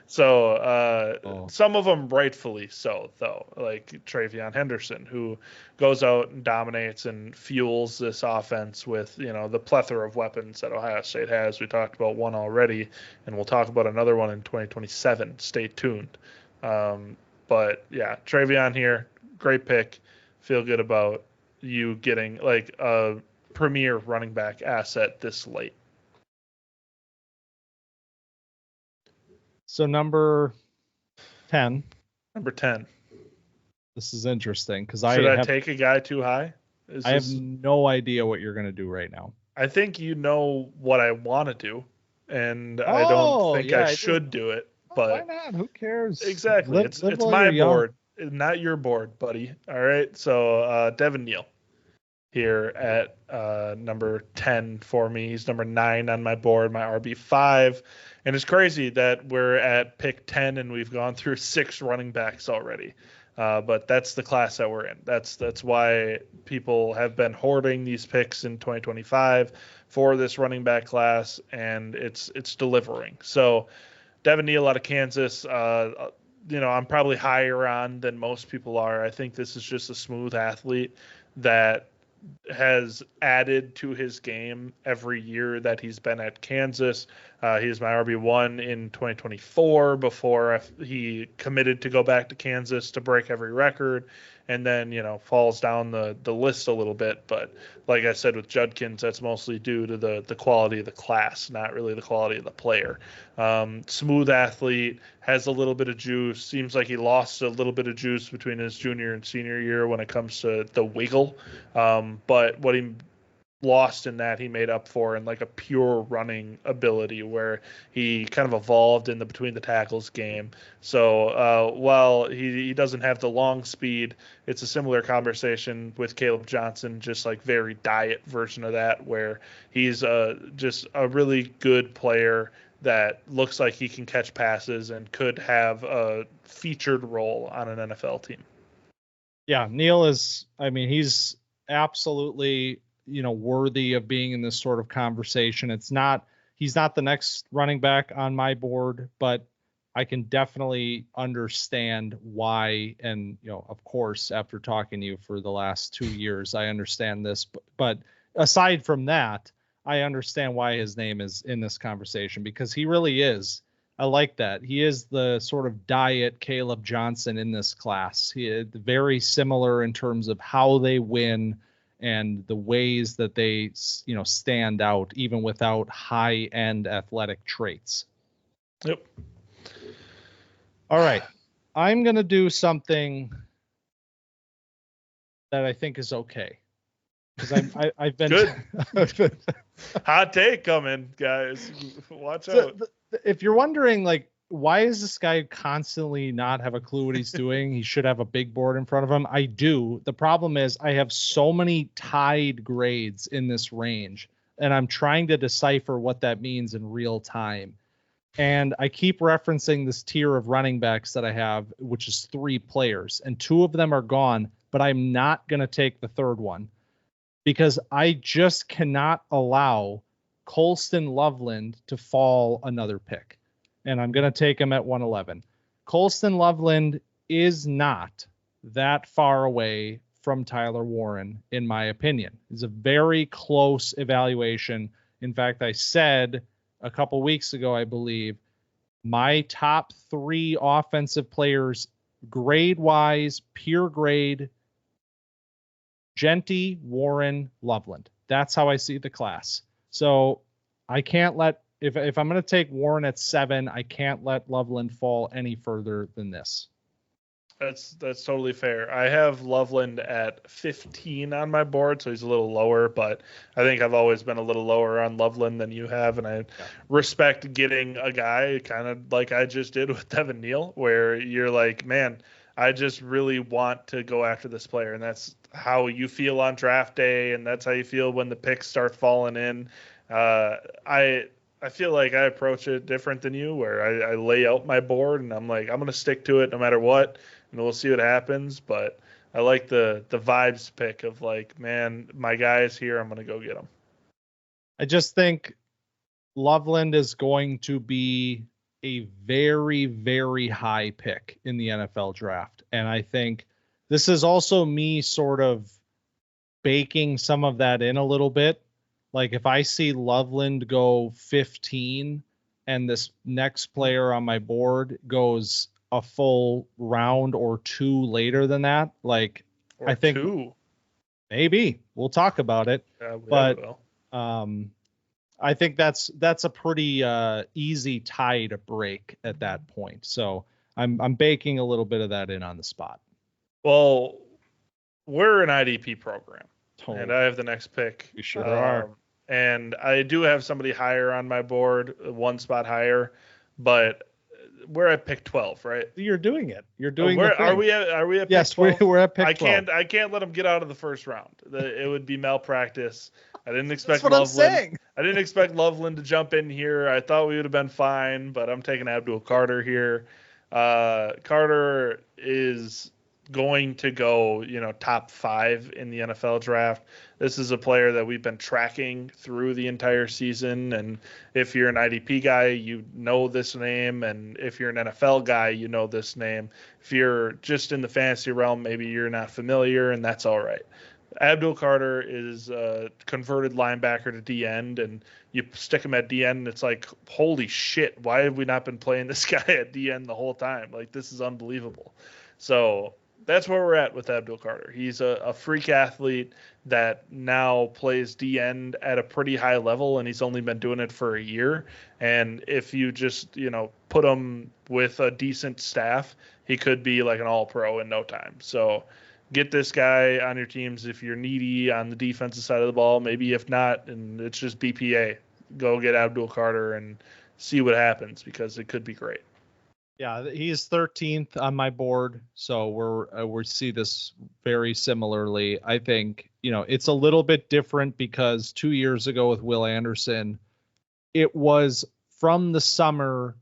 So some of them rightfully so, though, like TreVeyon Henderson, who goes out and dominates and fuels this offense with, the plethora of weapons that Ohio State has. We talked about one already, and we'll talk about another one in 2027. Stay tuned. But yeah, TreVeyon here, great pick. Feel good about you getting like a premier running back asset this late. So number 10. Number 10. This is interesting because Should I take a guy too high? I have no idea what you're going to do right now. I think you know what I want to do, and I don't think I should do it. But why not? Who cares? Exactly. It's my board, not your board, buddy. All right. So Devin Neal here at number 10 for me. He's number 9 on my board, my RB5. And it's crazy that we're at pick 10 and we've gone through 6 running backs already. But that's the class that we're in. That's why people have been hoarding these picks in 2025 for this running back class, and it's delivering. So Devin Neal out of Kansas, I'm probably higher on than most people are. I think this is just a smooth athlete that has added to his game every year that he's been at Kansas. He's my RB1 in 2024 before he committed to go back to Kansas to break every record, and then, falls down the list a little bit. But like I said with Judkins, that's mostly due to the quality of the class, not really the quality of the player. Smooth athlete, has a little bit of juice. Seems like he lost a little bit of juice between his junior and senior year when it comes to the wiggle. But what he lost in that, he made up for in like a pure running ability where he kind of evolved in the between the tackles game. So while he doesn't have the long speed, it's a similar conversation with Kaleb Johnson, just like very diet version of that, where he's just a really good player that looks like he can catch passes and could have a featured role on an NFL team. Yeah, Neal is, he's absolutely, worthy of being in this sort of conversation. He's not the next running back on my board, but I can definitely understand why. And, of course, after talking to you for the last 2 years, I understand this, but aside from that, I understand why his name is in this conversation, because he really is. I like that. He is the sort of diet Kaleb Johnson in this class. He is very similar in terms of how they win and the ways that they, stand out even without high-end athletic traits. Yep. All right. I'm going to do something that I think is okay. Because I've been good. Hot take coming, guys. Watch out. If you're wondering, why does this guy constantly not have a clue what he's doing? He should have a big board in front of him. I do. The problem is I have so many tied grades in this range, and I'm trying to decipher what that means in real time. And I keep referencing this tier of running backs that I have, which is 3 players, and 2 of them are gone, but I'm not going to take the third one, because I just cannot allow Colston Loveland to fall another pick. And I'm going to take him at 111. Colston Loveland is not that far away from Tyler Warren, in my opinion. It's a very close evaluation. In fact, I said a couple weeks ago, I believe, my top 3 offensive players, grade-wise, pure grade, Jeanty, Warren, Loveland. That's how I see the class. So I can't let, if I'm going to take Warren at 7, I can't let Loveland fall any further than this. That's totally fair. I have Loveland at 15 on my board, so he's a little lower, but I think I've always been a little lower on Loveland than you have, and I respect getting a guy kind of like I just did with Devin Neal, where you're like, man, I just really want to go after this player, and that's how you feel on draft day, and that's how you feel when the picks start falling in. I feel like I approach it different than you, where I lay out my board, and I'm like, I'm going to stick to it no matter what, and we'll see what happens. But I like the vibes pick of like, man, my guy is here, I'm going to go get him. I just think Loveland is going to be a very, very high pick in the NFL draft. And I think this is also me sort of baking some of that in a little bit. Like if I see Loveland go 15 and this next player on my board goes a full round or 2 later than that, I think 2. Maybe we'll talk about it. Yeah, but I think that's a pretty easy tie to break at that point. So I'm baking a little bit of that in on the spot. Well, we're an IDP program, Oh, and I have the next pick. you sure are. And I do have somebody higher on my board, one spot higher, but we're at pick 12, right? You're doing it. You're doing the where thing. are we at Yes, pick 12? we're at pick 12. I can't let them get out of the first round. It would be malpractice. I didn't expect That's what Loveland. I'm saying. I didn't expect Loveland to jump in here. I thought we would have been fine, but I'm taking Abdul Carter here. Carter is going to go, top 5 in the NFL draft. This is a player that we've been tracking through the entire season. And if you're an IDP guy, you know this name. And if you're an NFL guy, you know this name. If you're just in the fantasy realm, maybe you're not familiar, and that's all right. Abdul Carter is a converted linebacker to D end, and you stick him at D end, and it's like, holy shit, why have we not been playing this guy at D end the whole time? Like, this is unbelievable. So that's where we're at with Abdul Carter. He's a freak athlete that now plays D end at a pretty high level, and he's only been doing it for a year. And if you just, put him with a decent staff, he could be like an all-pro in no time. So get this guy on your teams if you're needy on the defensive side of the ball. Maybe if not, and it's just BPA, go get Abdul Carter and see what happens, because it could be great. Yeah, he is 13th on my board, so we see this very similarly. I think, it's a little bit different because 2 years ago with Will Anderson, it was from the summer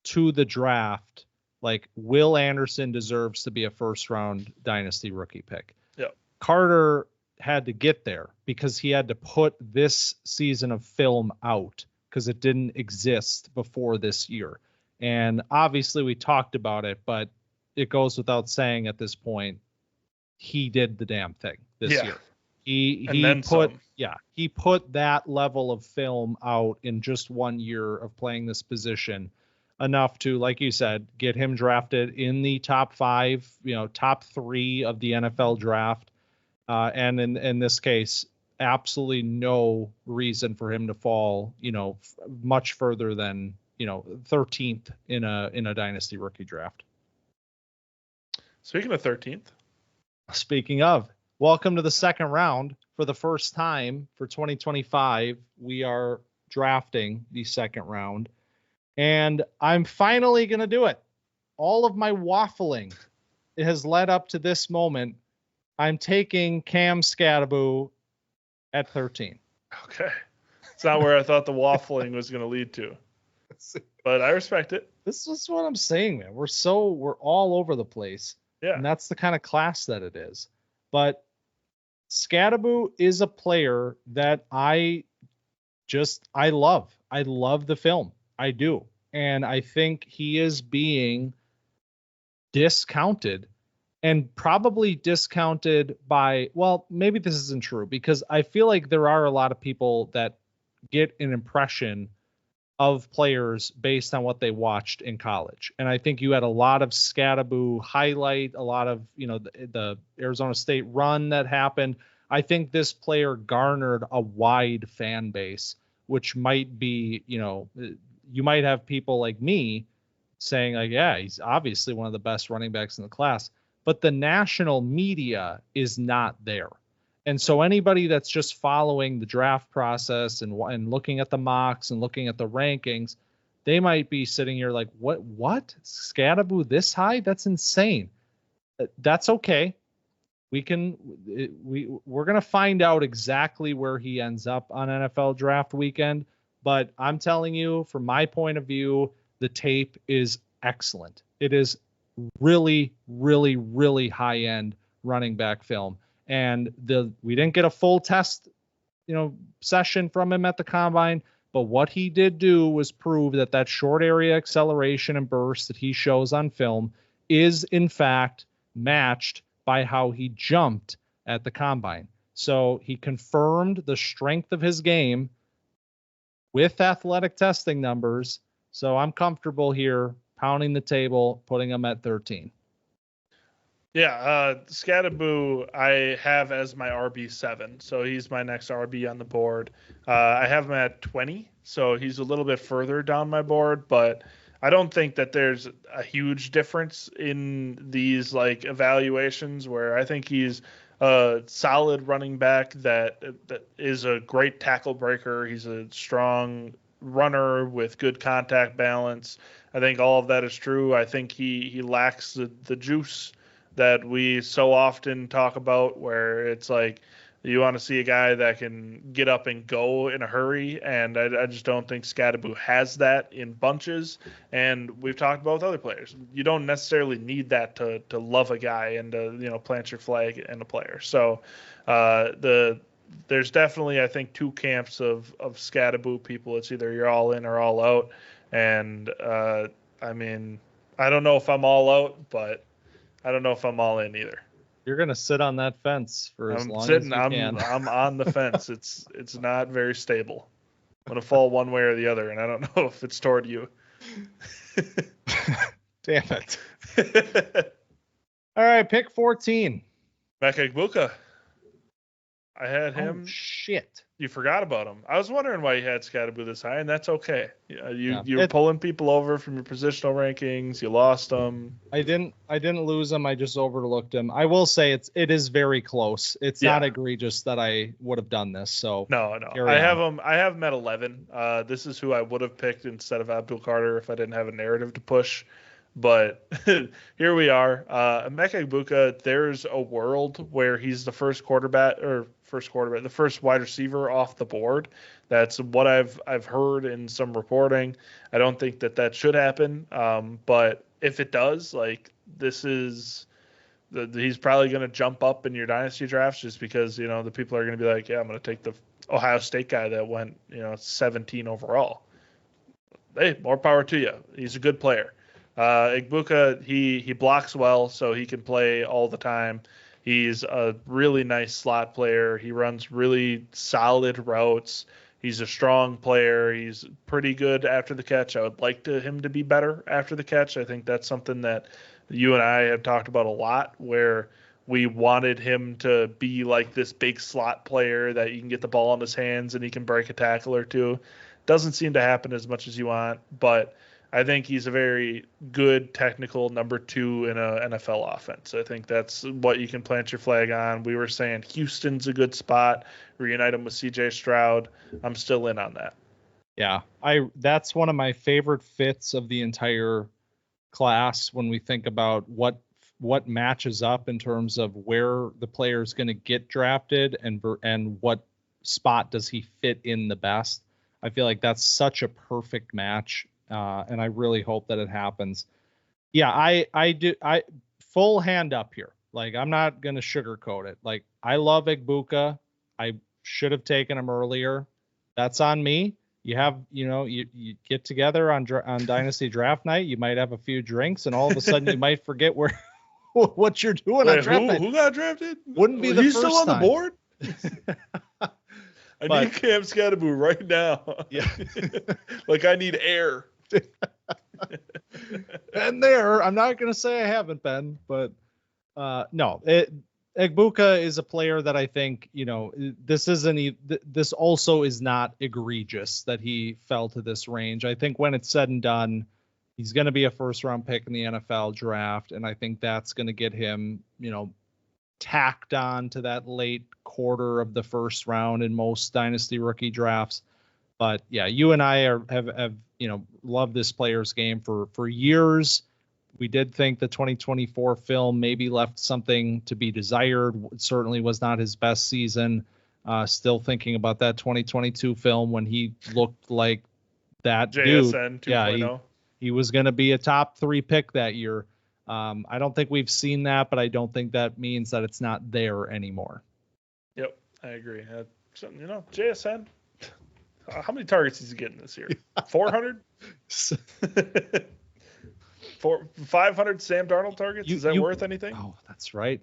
to the draft. Like, Will Anderson deserves to be a first-round Dynasty rookie pick. Yep. Carter had to get there because he had to put this season of film out because it didn't exist before this year. And obviously we talked about it, but it goes without saying at this point, he did the damn thing this year. He put that level of film out in just 1 year of playing this position, enough to, like you said, get him drafted in the top 5, top 3 of the NFL draft. And in this case, absolutely no reason for him to fall, much further than, 13th in a Dynasty rookie draft. Speaking of 13th. Speaking of, welcome to the second round. For the first time for 2025, we are drafting the second round. And I'm finally going to do it. All of my waffling, it has led up to this moment. I'm taking Cam Skattebo at 13. Okay. It's not where I thought the waffling was going to lead to. But I respect it. This is what I'm saying, man. We're all over the place. Yeah. And that's the kind of class that it is. But Skattebo is a player that I love. I love the film. I do. And I think he is being discounted, and probably discounted by, well, maybe this isn't true, because I feel like there are a lot of people that get an impression of players based on what they watched in college. And I think you had a lot of Skattebo highlight, a lot of, the Arizona State run that happened. I think this player garnered a wide fan base, which might be, you might have people like me saying, like, yeah, he's obviously one of the best running backs in the class, but the national media is not there. And so anybody that's just following the draft process and looking at the mocks and looking at the rankings, they might be sitting here like, what? Skattebo this high? That's insane. That's okay. We're going to find out exactly where he ends up on NFL draft weekend. But I'm telling you, from my point of view, the tape is excellent. It is really, really, really high-end running back film. And we didn't get a full test, session from him at the combine, but what he did do was prove that short area acceleration and burst that he shows on film is in fact matched by how he jumped at the combine. So he confirmed the strength of his game with athletic testing numbers. So I'm comfortable here pounding the table, putting him at 13. Yeah, Skattebo I have as my RB7, so he's my next RB on the board. I have him at 20, so he's a little bit further down my board, but I don't think that there's a huge difference in these like evaluations where I think he's a solid running back that is a great tackle breaker. He's a strong runner with good contact balance. I think all of that is true. I think he lacks the juice that we so often talk about, where it's like you want to see a guy that can get up and go in a hurry, and I just don't think Skattebo has that in bunches. And we've talked about with other players. You don't necessarily need that to love a guy and to plant your flag in a player. So there's definitely, I think, two camps of Skattebo people. It's either you're all in or all out. And I mean, I don't know if I'm all out, but I don't know if I'm all in either. You're gonna sit on that fence for as long as you can. I'm on the fence. It's not very stable. I'm gonna fall one way or the other, and I don't know if it's toward you. Damn it! All right, pick 14. Emeka Egbuka. I had him. Oh, shit. You forgot about him. I was wondering why you had Skattebo this high, and that's okay. You were pulling people over from your positional rankings. You lost them. I didn't lose him. I just overlooked him. I will say it is very close. It's not egregious that I would have done this. So no. I have him at 11. This is who I would have picked instead of Abdul Carter if I didn't have a narrative to push. But here we are. Emeka Egbuka, there's a world where he's the first wide receiver off the board. That's what I've heard in some reporting. I don't think that should happen. But if it does, like, this is he's probably going to jump up in your dynasty drafts just because, the people are going to be like, yeah, I'm going to take the Ohio State guy that went, 17 overall. Hey, more power to you. He's a good player. Egbuka, he blocks well, so he can play all the time. He's a really nice slot player. He runs really solid routes. He's a strong player. He's pretty good after the catch. I would like him to be better after the catch. I think that's something that you and I have talked about a lot, where we wanted him to be like this big slot player that you can get the ball in his hands and he can break a tackle or two. Doesn't seem to happen as much as you want, but I think he's a very good technical number 2 in an NFL offense. I think that's what you can plant your flag on. We were saying Houston's a good spot. Reunite him with C.J. Stroud. I'm still in on that. Yeah, that's one of my favorite fits of the entire class when we think about what matches up in terms of where the player is going to get drafted and what spot does he fit in the best. I feel like that's such a perfect match. And I really hope that it happens. Yeah, I do. Full hand up here. Like, I'm not going to sugarcoat it. Like, I love Egbuka. I should have taken him earlier. That's on me. You have, you get together on Dynasty draft night. You might have a few drinks, and all of a sudden you might forget what you're doing on draft night. Who got drafted? Wouldn't be the He's first still on time. the board? I need Cam Skattebo right now. Yeah. Like, I need air. And I'm not going to say I haven't been, but no, Egbuka is a player that I think, this also is not egregious that he fell to this range. I think when it's said and done, he's going to be a first round pick in the NFL draft. And I think that's going to get him, tacked on to that late quarter of the first round in most dynasty rookie drafts. But yeah, you and I have loved this player's game for years. We did think the 2024 film maybe left something to be desired. It certainly was not his best season. Still thinking about that 2022 film when he looked like that JSN dude. Yeah, he was going to be a top 3 pick that year. I don't think we've seen that, but I don't think that means that it's not there anymore. Yep, I agree. JSN. How many targets is he getting this year? 400? 500 Sam Darnold targets? Is that worth anything? Oh, that's right.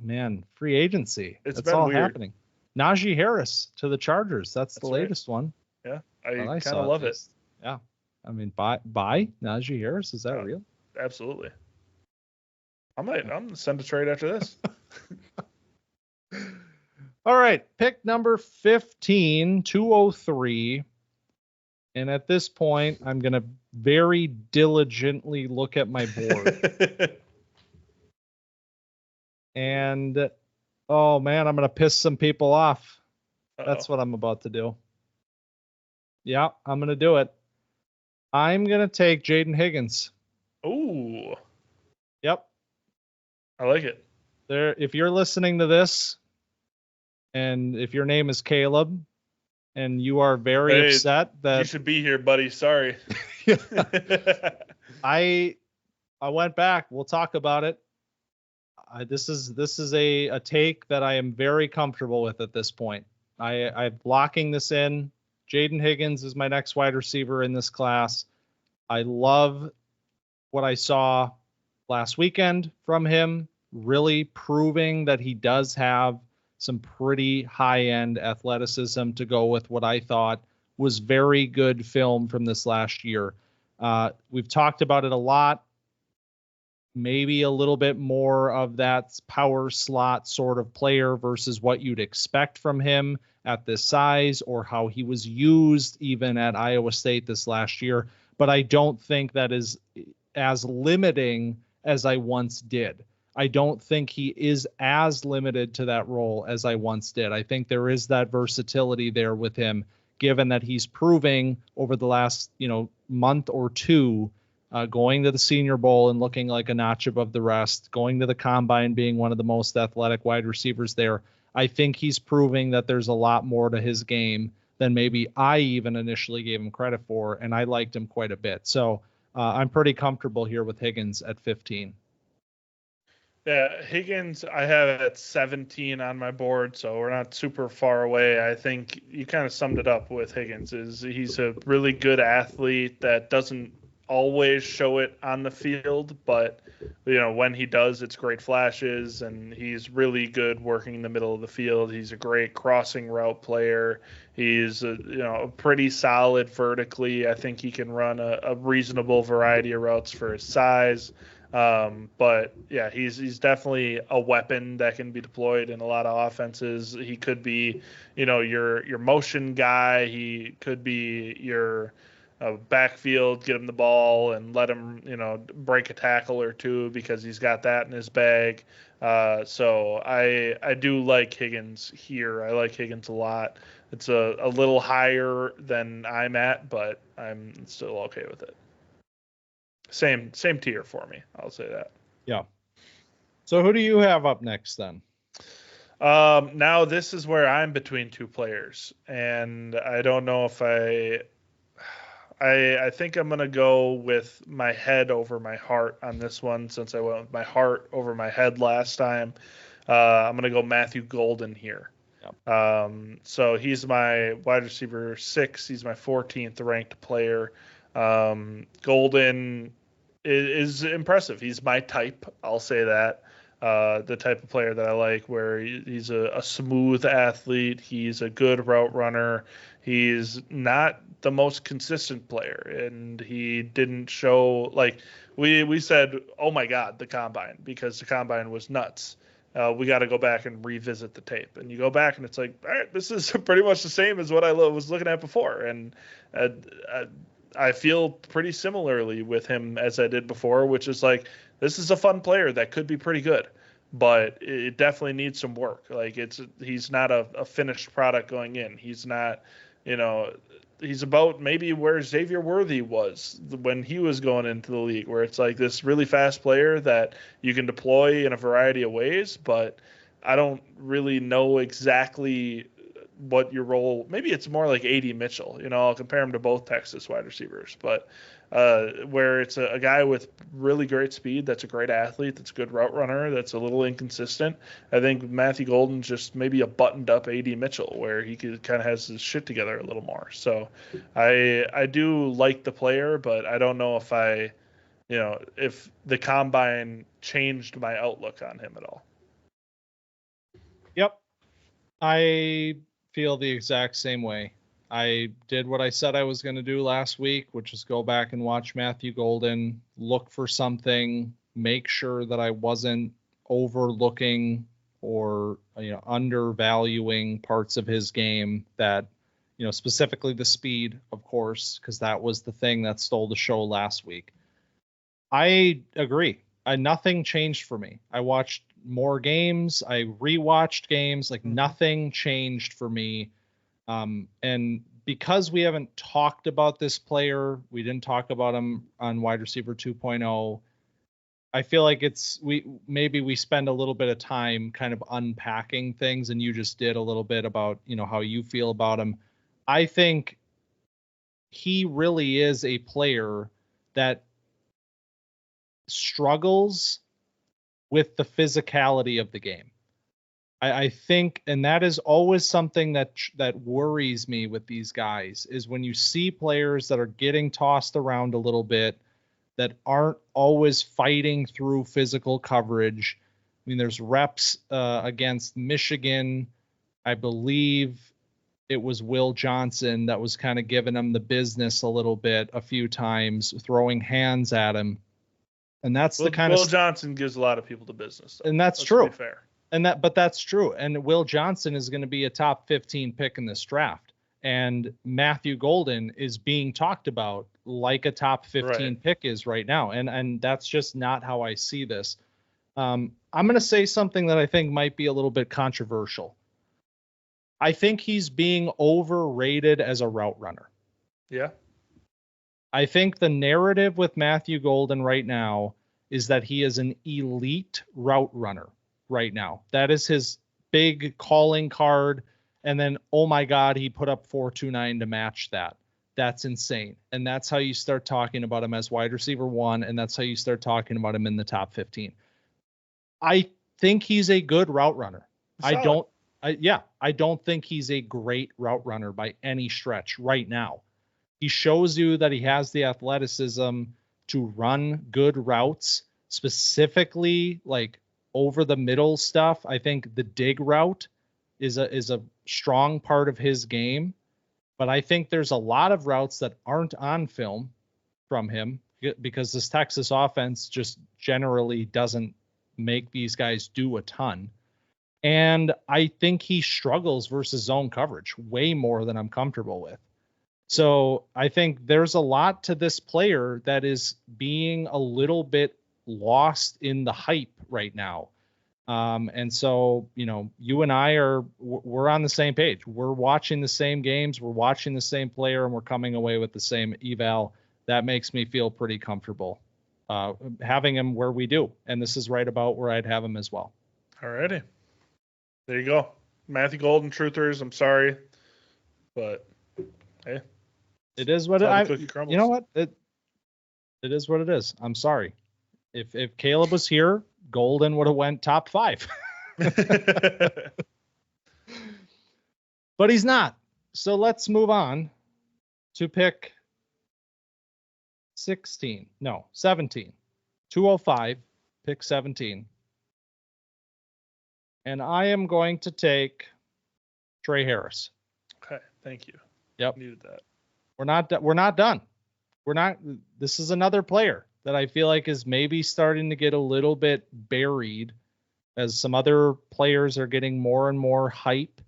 Man, free agency. That's all weird. Happening. Najee Harris to the Chargers. That's the latest one. Yeah, I kind of love it. Yeah. I mean, buy Najee Harris. Is that real? Absolutely. I'm going to send a trade after this. All right, pick number 15, 203. And at this point, I'm going to very diligently look at my board. And, oh, man, I'm going to piss some people off. That's what I'm about to do. Yeah, I'm going to do it. I'm going to take Jayden Higgins. Ooh. Yep. I like it. If you're listening to this, and if your name is Kaleb, and you are very upset that you should be here, buddy. Sorry. I went back. We'll talk about it. This is a take that I am very comfortable with at this point. I'm locking this in. Jayden Higgins is my next wide receiver in this class. I love what I saw last weekend from him, really proving that he does have some pretty high-end athleticism to go with what I thought was very good film from this last year. We've talked about it a lot. Maybe a little bit more of that power slot sort of player versus what you'd expect from him at this size or how he was used even at Iowa State this last year. But I don't think that is as limiting as I once did. I don't think he is as limited to that role as I once did. I think there is that versatility there with him, given that he's proving over the last, month or two, going to the Senior Bowl and looking like a notch above the rest, going to the Combine being one of the most athletic wide receivers there. I think he's proving that there's a lot more to his game than maybe I even initially gave him credit for, and I liked him quite a bit. So I'm pretty comfortable here with Higgins at 15. Yeah, Higgins, I have at 17 on my board, so we're not super far away. I think you kind of summed it up with Higgins. He's a really good athlete that doesn't always show it on the field, but when he does, it's great flashes, and he's really good working in the middle of the field. He's a great crossing route player. He's pretty solid vertically. I think he can run a reasonable variety of routes for his size. But yeah, he's definitely a weapon that can be deployed in a lot of offenses. He could be, your motion guy. He could be your backfield, get him the ball and let him, break a tackle or two because he's got that in his bag. So I do like Higgins here. I like Higgins a lot. It's a little higher than I'm at, but I'm still okay with it. Same tier for me. I'll say that. Yeah. So who do you have up next then? Now this is where I'm between two players, and I don't know if I think I'm going to go with my head over my heart on this one, since I went with my heart over my head last time. I'm going to go Matthew Golden here. Yep. So he's my wide receiver 6. He's my 14th ranked player. Golden is impressive. He's my type. I'll say that. The type of player that I like, where he's a smooth athlete. He's a good route runner. He's not the most consistent player, and he didn't show, like we said, oh my God, the Combine, because the Combine was nuts. We got to go back and revisit the tape, and you go back and it's like, all right, this is pretty much the same as what I was looking at before. And I feel pretty similarly with him as I did before, which is like, this is a fun player that could be pretty good, but it definitely needs some work. Like he's not a finished product going in. He's not, he's about maybe where Xavier Worthy was when he was going into the league, where it's like this really fast player that you can deploy in a variety of ways, but I don't really know exactly what your role. Maybe it's more like A.D. Mitchell. I'll compare him to both Texas wide receivers, but where it's a guy with really great speed, that's a great athlete, that's a good route runner, that's a little inconsistent. I think Matthew Golden's just maybe a buttoned up A.D. Mitchell, where he kind of has his shit together a little more. So I do like the player, but I don't know if if the Combine changed my outlook on him at all. Yep. I feel the exact same way. I did what I said I was going to do last week, which is go back and watch Matthew Golden, look for something, make sure that I wasn't overlooking or undervaluing parts of his game that specifically the speed, of course, because that was the thing that stole the show last week. I agree. Nothing changed for me. I watched more games. I rewatched games. Like nothing changed for me. And because we haven't talked about this player, we didn't talk about him on wide receiver 2.0. I feel like we spend a little bit of time kind of unpacking things, and you just did a little bit about, how you feel about him. I think he really is a player that struggles with the physicality of the game. I think, and that is always something that worries me with these guys, is when you see players that are getting tossed around a little bit, that aren't always fighting through physical coverage. I mean, there's reps against Michigan. I believe it was Will Johnson that was kind of giving him the business a little bit a few times, throwing hands at him. And that's the kind Will Johnson gives a lot of people the business. And that's true. To be fair. But that's true. And Will Johnson is going to be a top 15 pick in this draft. And Matthew Golden is being talked about like a top 15 pick is right now. And that's just not how I see this. I'm going to say something that I think might be a little bit controversial. I think he's being overrated as a route runner. Yeah. I think the narrative with Matthew Golden right now is that he is an elite route runner right now. That is his big calling card. And then, oh my God, he put up 4.29 to match that. That's insane. And that's how you start talking about him as wide receiver 1. And that's how you start talking about him in the top 15. I think he's a good route runner. Solid. I don't think he's a great route runner by any stretch right now. He shows you that he has the athleticism to run good routes, specifically like over the middle stuff. I think the dig route is a strong part of his game, but I think there's a lot of routes that aren't on film from him because this Texas offense just generally doesn't make these guys do a ton. And I think he struggles versus zone coverage way more than I'm comfortable with. So I think there's a lot to this player that is being a little bit lost in the hype right now. And so, you and I we're on the same page. We're watching the same games. We're watching the same player, and we're coming away with the same eval. That makes me feel pretty comfortable having him where we do. And this is right about where I'd have him as well. All righty. There you go. Matthew Golden truthers. I'm sorry, but hey, it is what you know what? It is what it is. I'm sorry. If Kaleb was here, Golden would have went top 5. But he's not. So let's move on to pick 17. 205, pick 17. And I am going to take Tre Harris. Okay, thank you. Yep. Needed that. We're not done. This is another player that I feel like is maybe starting to get a little bit buried as some other players are getting more and more hype.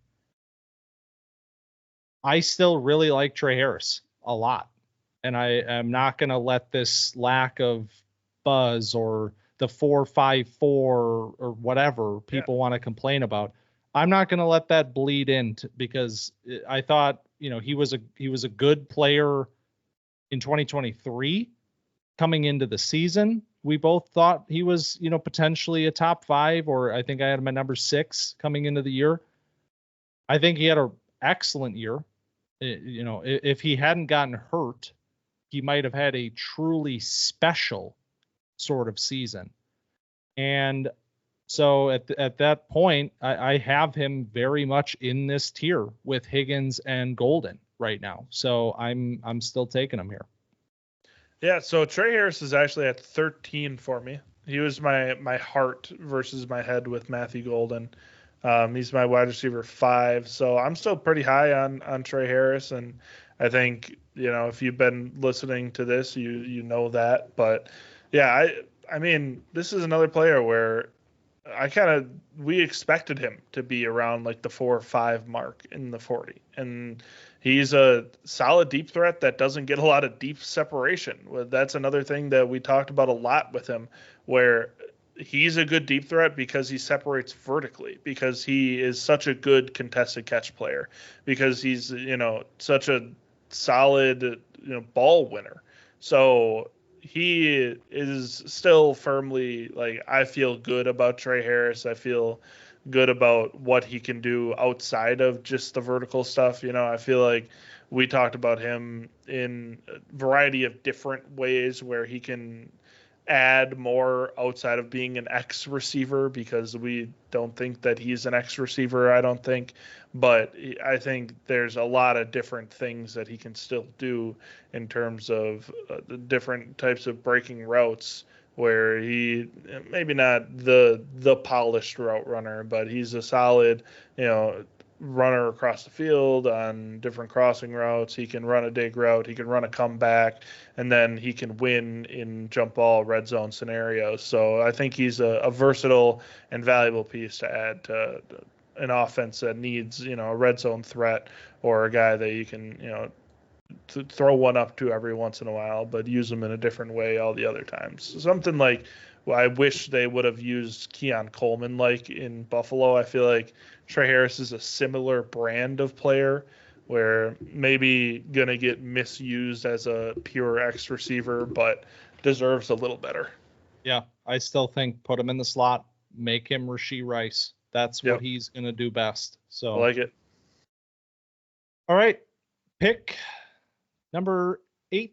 I still really like Tre Harris a lot. And I am not going to let this lack of buzz or the 4.54 or whatever people want to complain about. I'm not going to let that bleed in because I thought, he was a good player in 2023 coming into the season. We both thought he was, potentially a top 5, or I think I had him at number 6 coming into the year. I think he had an excellent year. If he hadn't gotten hurt, he might have had a truly special sort of season. And so at that point, I have him very much in this tier with Higgins and Golden right now. So I'm still taking him here. Yeah, so Tre Harris is actually at 13 for me. He was my heart versus my head with Matthew Golden. He's my wide receiver 5. So I'm still pretty high on Tre Harris. And I think, if you've been listening to this, you know that. But yeah, I mean, this is another player where we expected him to be around like the 4 or 5 mark in the 40. And, He's a solid deep threat that doesn't get a lot of deep separation. That's another thing that we talked about a lot with him, where he's a good deep threat because he separates vertically, because he is such a good contested catch player, because he's, such a solid, ball winner. So he is still firmly, like, I feel good about Tre Harris. I feel good about what he can do outside of just the vertical stuff. I feel like we talked about him in a variety of different ways where he can add more outside of being an X receiver, because we don't think that he's an X receiver, I don't think. But I think there's a lot of different things that he can still do in terms of the different types of breaking routes, where he maybe not the polished route runner, but he's a solid, runner across the field on different crossing routes. He can run a dig route, he can run a comeback, and then he can win in jump ball red zone scenarios. So I think he's a versatile and valuable piece to add to an offense that needs, a red zone threat, or a guy that you can, to throw one up to every once in a while, but use them in a different way all the other times. Something like, I wish they would have used Keon Coleman like in Buffalo. I feel like Tre Harris is a similar brand of player, where maybe going to get misused as a pure X receiver, but deserves a little better. Yeah, I still think put him in the slot, make him Rashee Rice. That's what he's going to do best. So I like it. All right, pick number 18.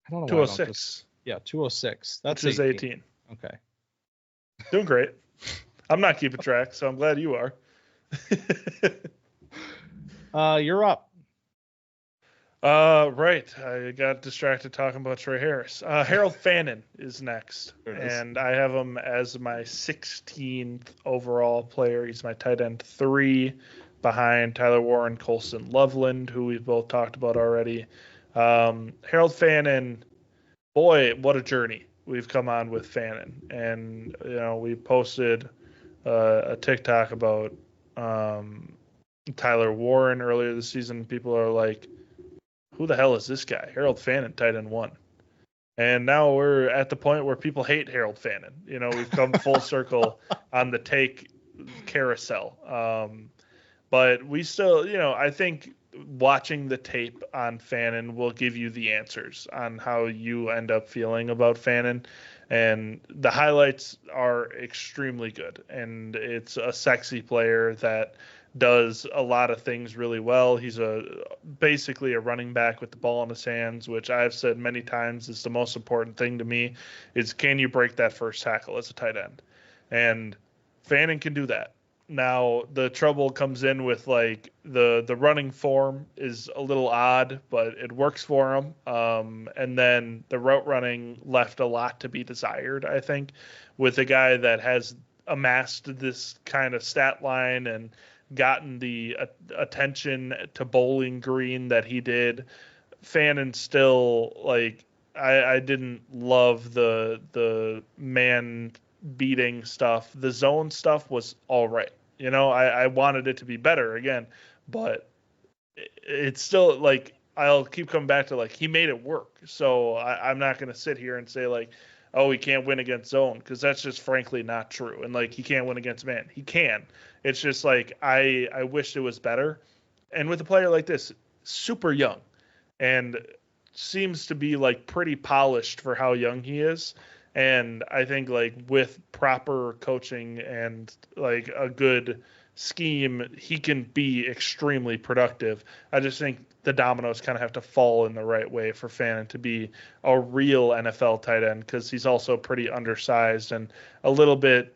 I don't know 206. Yeah, 206. That's 18. Okay. Doing great. I'm not keeping track, so I'm glad you are. You're up. Right. I got distracted talking about Tre Harris. Harold Fannin is next, and I have him as my 16th overall player. He's my tight end 3, behind Tyler Warren, Colston Loveland, who we've both talked about already. Harold Fannin, boy, what a journey we've come on with Fannin. And, we posted a TikTok about Tyler Warren earlier this season. People are like, who the hell is this guy? Harold Fannin, tight end 1. And now we're at the point where people hate Harold Fannin. We've come full circle on the take carousel. But we still, I think watching the tape on Fannin will give you the answers on how you end up feeling about Fannin. And the highlights are extremely good. And it's a sexy player that does a lot of things really well. He's basically a running back with the ball in his hands, which I've said many times is the most important thing to me, is can you break that first tackle as a tight end? And Fannin can do that. Now, the trouble comes in with, like, the running form is a little odd, but it works for him. And then the route running left a lot to be desired, I think, with a guy that has amassed this kind of stat line and gotten the attention to Bowling Green that he did. Fannin still, like, I didn't love the man beating stuff. The zone stuff was all right. I wanted it to be better again, but it's still, like, I'll keep coming back to, like, he made it work. So I'm not going to sit here and say, like, oh, he can't win against zone, because that's just frankly not true. And, like, he can't win against man. He can. It's just, like, I wished it was better. And with a player like this, super young, and seems to be, like, pretty polished for how young he is. And I think, like, with proper coaching and, like, a good scheme, he can be extremely productive. I just think the dominoes kind of have to fall in the right way for Fannin to be a real NFL tight end, because he's also pretty undersized and a little bit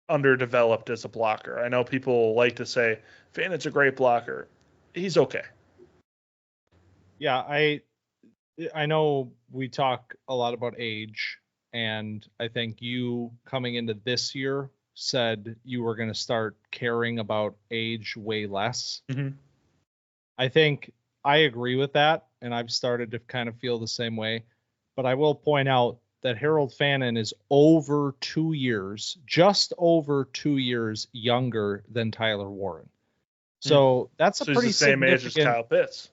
underdeveloped as a blocker. I know people like to say Fannin's a great blocker. He's okay. Yeah, I know we talk a lot about age, and I think you coming into this year said you were going to start caring about age way less. Mm-hmm. I think I agree with that, and I've started to kind of feel the same way. But I will point out that Harold Fannin is over 2 years, just over 2 years younger than Tyler Warren. So that's a pretty he's the same age as Kyle Pitts.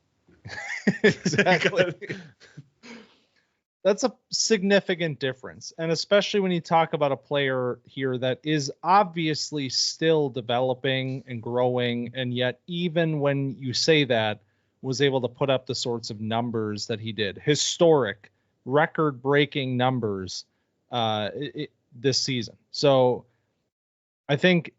Exactly. That's a significant difference. And especially when you talk about a player here that is obviously still developing and growing, and yet even when you say that, was able to put up the sorts of numbers that he did. Historic, record-breaking numbers this season. So I think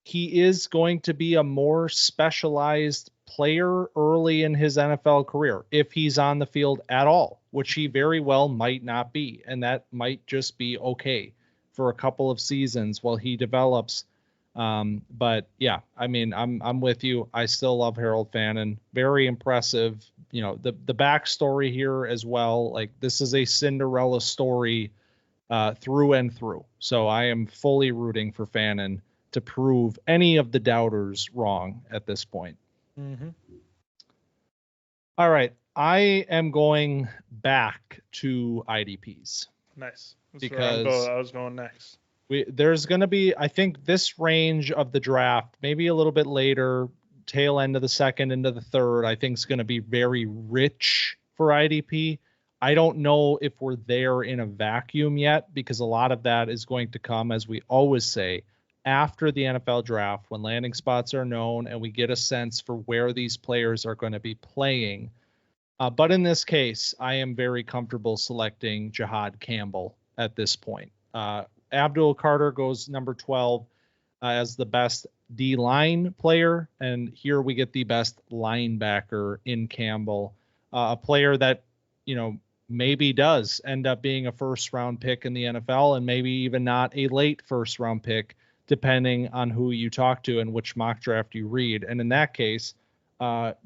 he is going to be a more specialized player early in his NFL career, if he's on the field at all, which he very well might not be. And that might just be okay for a couple of seasons while he develops. But yeah, I mean, I'm with you. I still love Harold Fannin. Very impressive. You know, the backstory here as well. Like, this is a Cinderella story through and through. So I am fully rooting for Fannin to prove any of the doubters wrong at this point. Mm-hmm. All right. I am going back to IDPs. Nice. That's because I was going next. There's going to be, I think, this range of the draft, maybe a little bit later, tail end of the second into the third, I think is going to be very rich for IDP. I don't know if we're there in a vacuum yet, because a lot of that is going to come, as we always say, after the NFL draft, when landing spots are known and we get a sense for where these players are going to be playing. But in this case, I am very comfortable selecting Jihaad Campbell at this point. Abdul Carter goes number 12 as the best D-line player, and here we get the best linebacker in Campbell, a player that, you know, maybe does end up being a first-round pick in the NFL, and maybe even not a late first-round pick, depending on who you talk to and which mock draft you read. And in that case,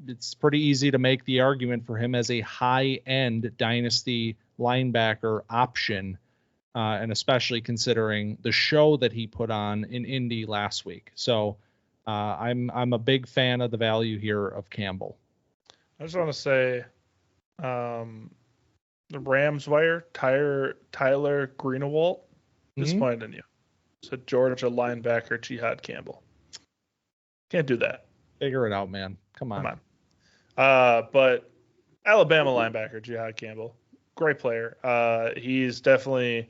it's pretty easy to make the argument for him as a high-end dynasty linebacker option, and especially considering the show that he put on in Indy last week. So I'm a big fan of the value here of Campbell. I just want to say, the Rams wire, Tyler Greenewalt, disappointed in you. So Georgia linebacker Jihaad Campbell. Can't do that. Figure it out, man. Come on. But Alabama linebacker Jihaad Campbell, great player. He's definitely,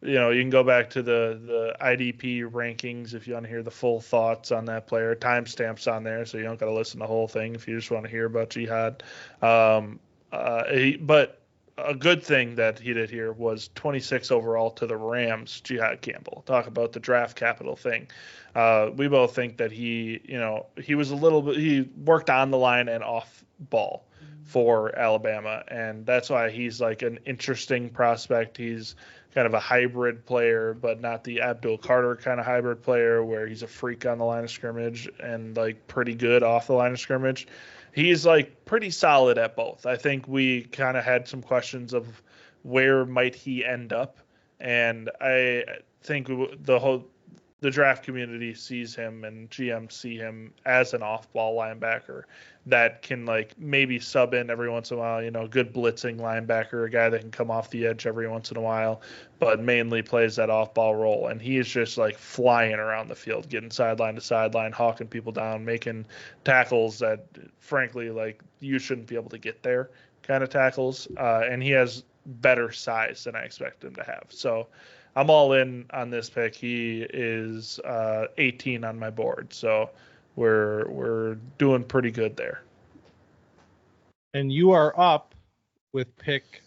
you know, you can go back to the IDP rankings if you want to hear the full thoughts on that player. Timestamps on there, so you don't got to listen to the whole thing if you just want to hear about Jihaad. But a good thing that he did here was 26 overall to the Rams, Jihaad Campbell. Talk about the draft capital thing. We both think that he worked on the line and off ball for Alabama, and that's why he's like an interesting prospect. He's kind of a hybrid player, but not the Abdul Carter kind of hybrid player where he's a freak on the line of scrimmage and like pretty good off the line of scrimmage. He's like pretty solid at both. I think we kind of had some questions of where might he end up, and I think the draft community sees him and GM see him as an off-ball linebacker that can like maybe sub in every once in a while, you know, good blitzing linebacker, a guy that can come off the edge every once in a while, but mainly plays that off-ball role. And he is just like flying around the field, getting sideline to sideline, hawking people down, making tackles that frankly, like, you shouldn't be able to get there kind of tackles. And he has better size than I expect him to have. So I'm all in on this pick. He is 18 on my board, so we're doing pretty good there. And you are up with pick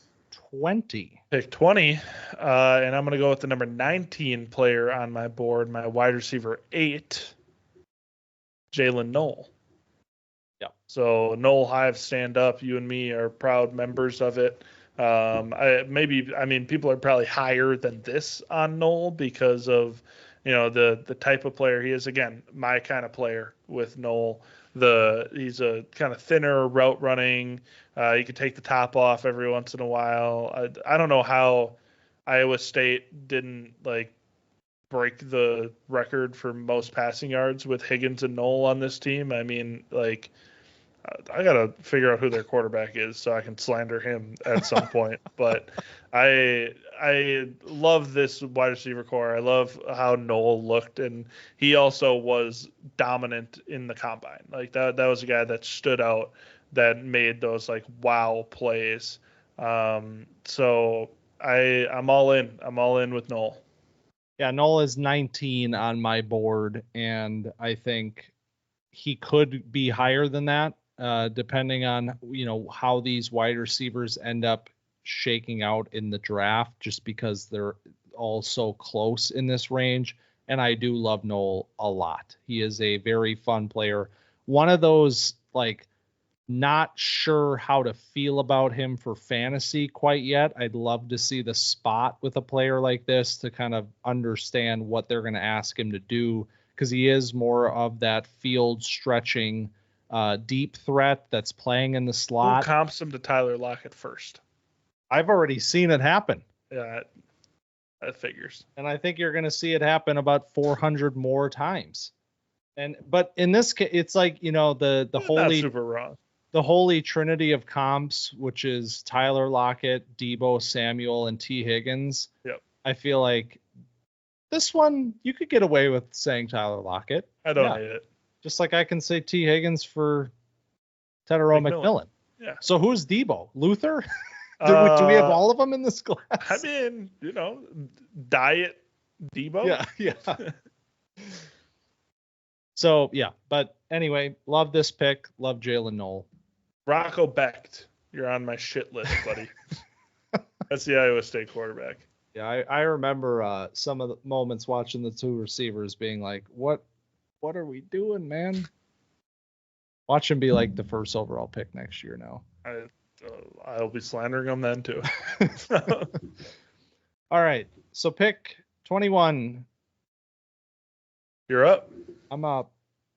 20. Pick 20, and I'm going to go with the number 19 player on my board, my wide receiver 8, Jaylin Noel. Yeah. So Noel Hive stand up. You and me are proud members of it. People are probably higher than this on Noel because of, you know, the type of player he is. Again, my kind of player with Noel. He's a kind of thinner route running. He could take the top off every once in a while. I don't know how Iowa State didn't like break the record for most passing yards with Higgins and Noel on this team. I mean, like, I got to figure out who their quarterback is so I can slander him at some point. But I love this wide receiver core. I love how Noel looked, and he also was dominant in the combine. Like that was a guy that stood out, that made those like wow plays. So I'm all in. I'm all in with Noel. Yeah, Noel is 19 on my board, and I think he could be higher than that, depending on how these wide receivers end up shaking out in the draft, just because they're all so close in this range. And I do love Noel a lot. He is a very fun player. One of those, like, not sure how to feel about him for fantasy quite yet. I'd love to see the spot with a player like this to kind of understand what they're going to ask him to do, because he is more of that field stretching deep threat that's playing in the slot. Who comps him to Tyler Lockett first? I've already seen it happen. Yeah, that figures. And I think you're going to see it happen about 400 more times. But in this case, it's like, the holy, not super wrong. The holy trinity of comps, which is Tyler Lockett, Deebo Samuel, and T. Higgins. Yep. I feel like this one, you could get away with saying Tyler Lockett. I don't hate it. Just like I can say T. Higgins for Tetairoa McMillan. Yeah. So who's Deebo? Luther? Do we have all of them in this class? I mean, diet Deebo. Yeah. So, yeah. But anyway, love this pick. Love Jaylin Noel. Rocco Becht, you're on my shit list, buddy. That's the Iowa State quarterback. Yeah, I remember some of the moments watching the two receivers being like, what are we doing, man? Watch him be like the first overall pick next year now. I'll be slandering him then too. All right, so pick 21. You're up. I'm up,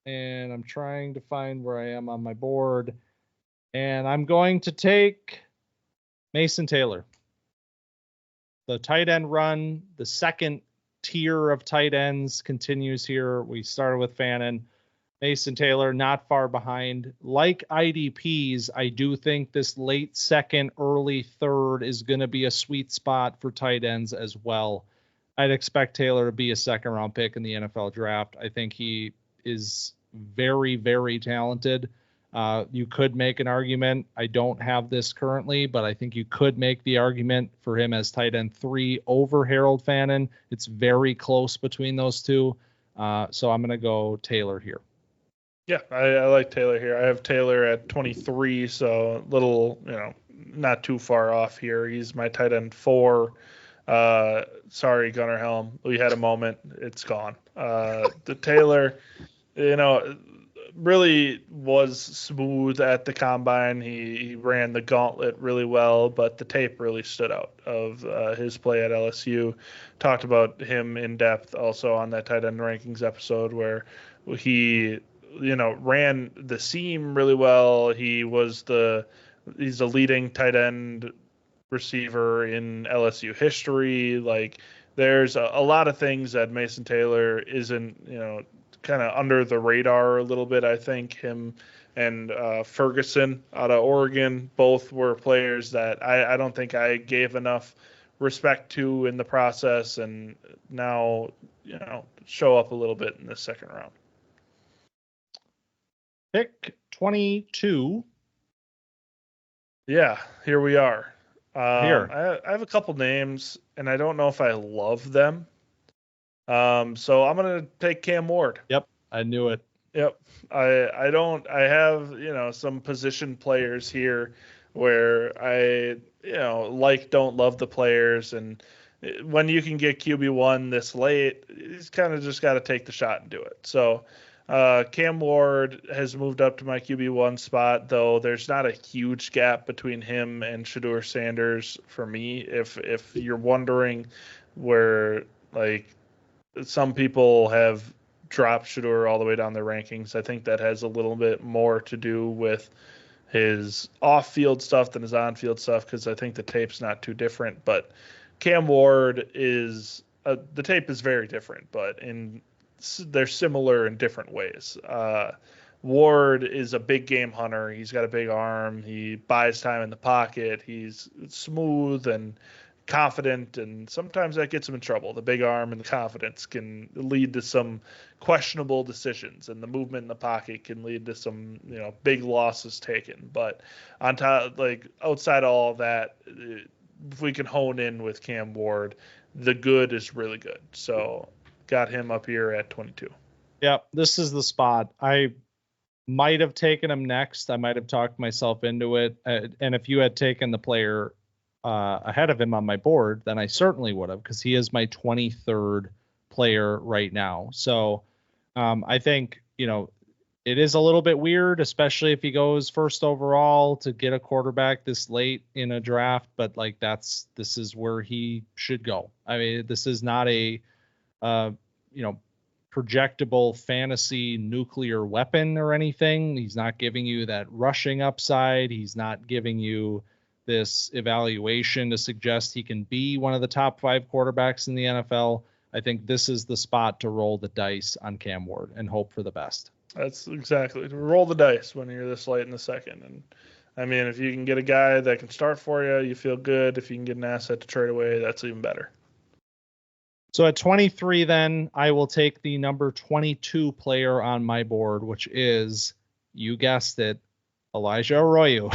and I'm trying to find where I am on my board. And I'm going to take Mason Taylor. The tight end run, the second tier of tight ends continues here. We started with Fannin. Mason Taylor, not far behind. Like IDPs, I do think this late second, early third is going to be a sweet spot for tight ends as well. I'd expect Taylor to be a second-round pick in the NFL draft. I think he is very, very talented. You could make an argument. I don't have this currently, but I think you could make the argument for him as tight end 3 over Harold Fannin. It's very close between those two. So I'm going to go Taylor here. Yeah, I like Taylor here. I have Taylor at 23, so a little, not too far off here. He's my tight end 4. Sorry, Gunnar Helm. We had a moment. It's gone. The Taylor, really was smooth at the combine. He ran the gauntlet really well, but the tape really stood out of his play at LSU. Talked about him in depth also on that tight end rankings episode where he, ran the seam really well. He's the leading tight end receiver in LSU history. Like there's a lot of things that Mason Taylor isn't, kind of under the radar a little bit. I think him and Ferguson out of Oregon both were players that I don't think I gave enough respect to in the process, and now show up a little bit in the second round. Pick 22. Yeah, here we are. Here I have a couple names, and I don't know if I love them. So I'm gonna take Cam Ward. Yep, I knew it. Yep. I have, some position players here where I, don't love the players, and when you can get QB1 this late, he's kind of just got to take the shot and do it. So Cam Ward has moved up to my QB1 spot, though there's not a huge gap between him and Shedeur Sanders for me. If you're wondering where, like, some people have dropped Shedeur all the way down their rankings, I think that has a little bit more to do with his off-field stuff than his on-field stuff, because I think the tape's not too different. But Cam Ward is the tape is very different, but they're similar in different ways. Ward is a big game hunter. He's got a big arm. He buys time in the pocket. He's smooth and confident, and sometimes that gets him in trouble. The big arm and the confidence can lead to some questionable decisions, and the movement in the pocket can lead to some, big losses taken. But on top, like outside of all that, if we can hone in with Cam Ward, the good is really good. So got him up here at 22. Yeah, this is the spot. I might have taken him next. I might have talked myself into it. And if you had taken the player ahead of him on my board, then I certainly would have, because he is my 23rd player right now. So I think, it is a little bit weird, especially if he goes first overall, to get a quarterback this late in a draft. But like, this is where he should go. I mean, this is not a, projectable fantasy nuclear weapon or anything. He's not giving you that rushing upside. He's not giving you this evaluation to suggest he can be one of the top 5 quarterbacks in the NFL. I think this is the spot to roll the dice on Cam Ward and hope for the best. That's exactly, to roll the dice when you're this late in the second. And I mean, if you can get a guy that can start for you, you feel good. If you can get an asset to trade away, that's even better. So at 23, then I will take the number 22 player on my board, which is, you guessed it, Elijah Arroyo.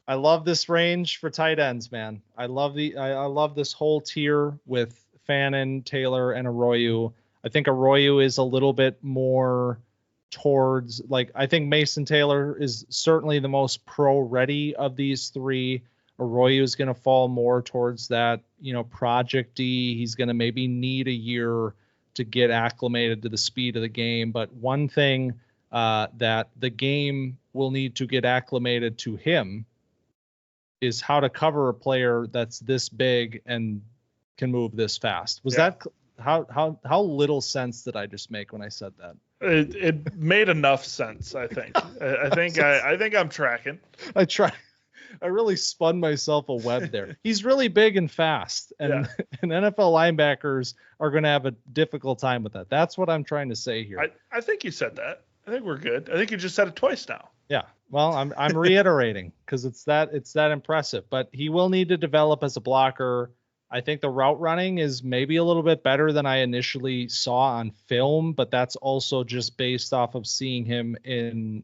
I love this range for tight ends, man. I love this whole tier with Fannin, Taylor, and Arroyo. I think Arroyo is a little bit more towards, like, I think Mason Taylor is certainly the most pro ready of these three. Arroyo is going to fall more towards that, Project D. He's going to maybe need a year to get acclimated to the speed of the game. But one thing that the game will need to get acclimated to him is how to cover a player that's this big and can move this fast. Was that how little sense did I just make when I said that? It made enough sense, I think. I think I'm tracking. I really spun myself a web there. He's really big and fast, and NFL linebackers are going to have a difficult time with that. That's what I'm trying to say here. I think you said that. I think we're good. I think you just said it twice now. Yeah. Well, I'm reiterating because it's that impressive, but he will need to develop as a blocker. I think the route running is maybe a little bit better than I initially saw on film, but that's also just based off of seeing him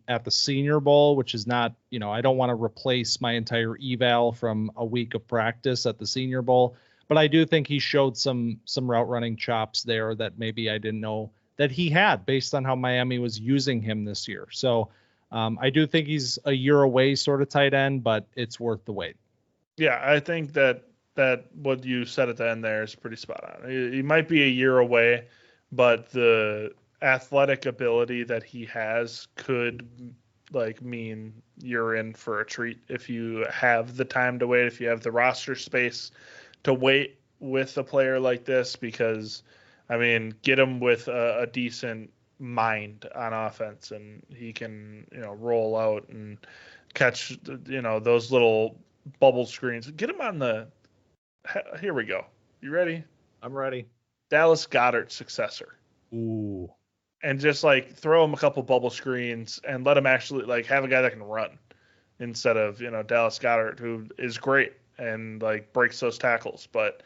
at the Senior Bowl, which is not, I don't want to replace my entire eval from a week of practice at the Senior Bowl, but I do think he showed some route running chops there that maybe I didn't know that he had based on how Miami was using him this year. So I do think he's a year away sort of tight end, but it's worth the wait. Yeah, I think that what you said at the end there is pretty spot on. He might be a year away, but the athletic ability that he has could mean you're in for a treat if you have the time to wait, if you have the roster space to wait with a player like this, because I mean, get him with a decent mind on offense and he can, roll out and catch, those little bubble screens. Get him on the, here we go. You ready? I'm ready. Dallas Goedert's successor. Ooh. And just throw him a couple bubble screens and let him actually have a guy that can run instead of, Dallas Goedert, who is great and breaks those tackles, but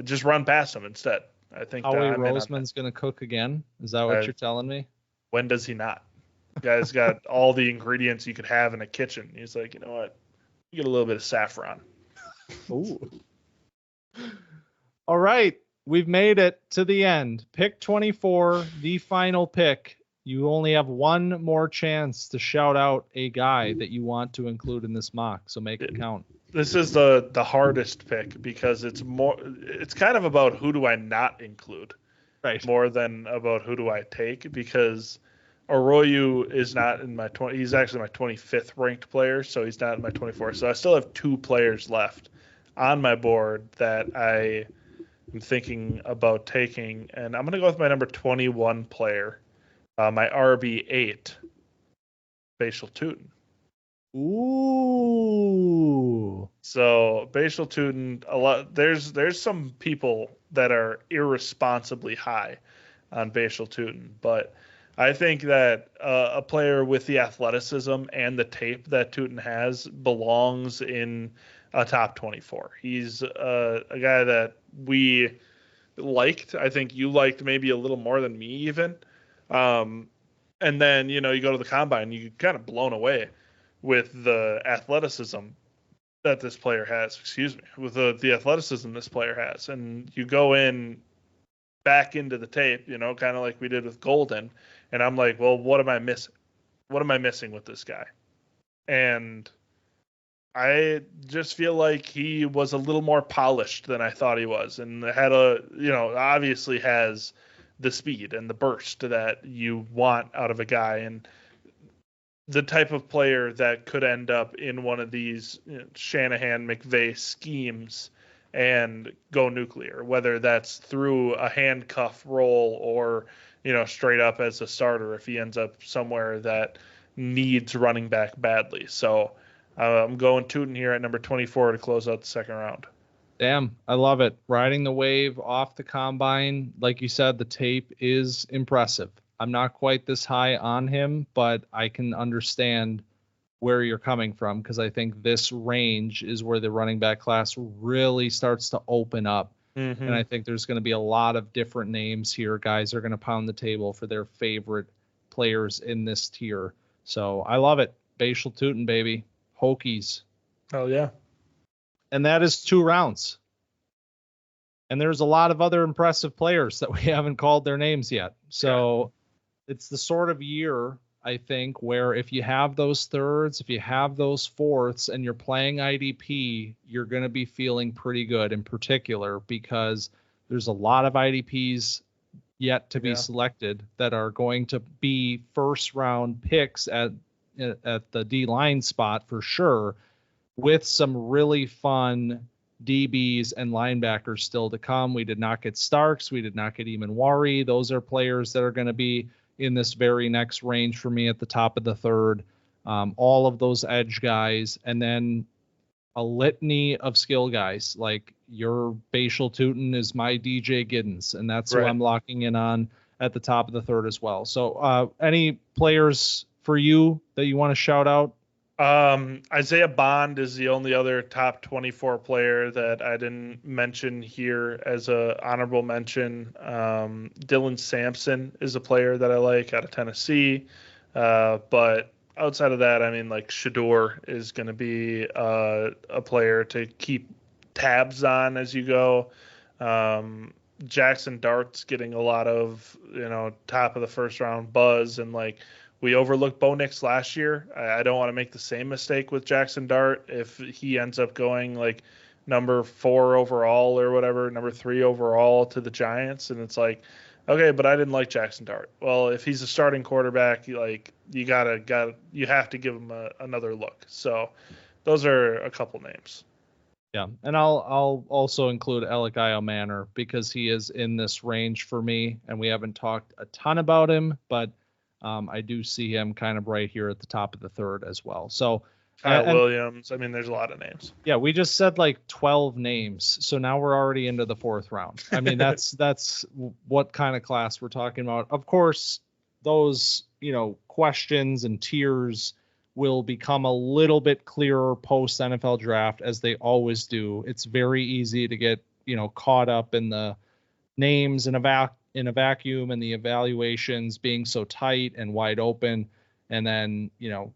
just run past him instead. I think Howie Roseman's going to cook again. Is that what you're telling me? When does he not? The guy's got all the ingredients you could have in a kitchen. He's like, you know what? You get a little bit of saffron. Ooh. All right. We've made it to the end. Pick 24, the final pick. You only have one more chance to shout out a guy that you want to include in this mock, so make it count. This is the hardest pick because it's kind of about who do I not include, right? More than about who do I take, because Arroyo is not in my 20. He's actually my 25th ranked player, so he's not in my 24th. So I still have 2 players left on my board that I am thinking about taking, and I'm going to go with my number 21 player, my RB8, Bhayshul Tuten. Ooh. So Bhayshul Tuten, there's some people that are irresponsibly high on Bhayshul Tuten, but I think that a player with the athleticism and the tape that Tuten has belongs in a top 24. He's a guy that we liked. I think you liked maybe a little more than me even. And then, you go to the combine, you kind of blown away with the athleticism that this player has, with the athleticism this player has. And you go back into the tape, kind of like we did with Golden. And I'm like, well, what am I missing? What am I missing with this guy? And I just feel like he was a little more polished than I thought he was, and had obviously has the speed and the burst that you want out of a guy, and the type of player that could end up in one of these Shanahan-McVay schemes and go nuclear, whether that's through a handcuff role or, straight up as a starter if he ends up somewhere that needs running back badly. So I'm going Tuten here at number 24 to close out the second round. Damn, I love it. Riding the wave off the combine. Like you said, the tape is impressive. I'm not quite this high on him, but I can understand where you're coming from, because I think this range is where the running back class really starts to open up. Mm-hmm. And I think there's going to be a lot of different names here. Guys are going to pound the table for their favorite players in this tier. So I love it. Bhayshul Tuten, baby. Hokies. Oh, yeah. And that is 2 rounds. And there's a lot of other impressive players that we haven't called their names yet. So it's the sort of year, I think, where if you have those thirds, if you have those fourths, and you're playing IDP, you're going to be feeling pretty good, in particular because there's a lot of IDPs yet to be selected that are going to be first round picks at the D-line spot for sure, with some really fun DBs and linebackers still to come. We did not get Starks. We did not get Eamon. Those are players that are going to be in this very next range for me at the top of the third. All of those edge guys, and then a litany of skill guys. Like your Bhayshul Tuten is my DJ Giddens, and that's who I'm locking in on at the top of the third as well. So any players for you that you want to shout out? Isaiah Bond is the only other top 24 player that I didn't mention here as a honorable mention. Dylan Sampson is a player that I like out of Tennessee. But outside of that, I mean, like Shador is going to be a player to keep tabs on as you go. Jackson Dart's getting a lot of, top of the first round buzz, and like, we overlooked Bo Nix last year. I don't want to make the same mistake with Jackson Dart if he ends up going like number 4 overall or whatever, number 3 overall to the Giants. And it's like, okay, but I didn't like Jackson Dart. Well, if he's a starting quarterback, you have to give him another look. So those are a couple names. Yeah, and I'll also include Elikayo Manor because he is in this range for me, and we haven't talked a ton about him, but I do see him kind of right here at the top of the third as well. So Kyle Williams. I mean, there's a lot of names. Yeah, we just said like 12 names. So now we're already into the fourth round. I mean, that's what kind of class we're talking about. Of course, those, questions and tiers will become a little bit clearer post NFL draft, as they always do. It's very easy to get, caught up in the names in a vacuum and the evaluations being so tight and wide open. And then,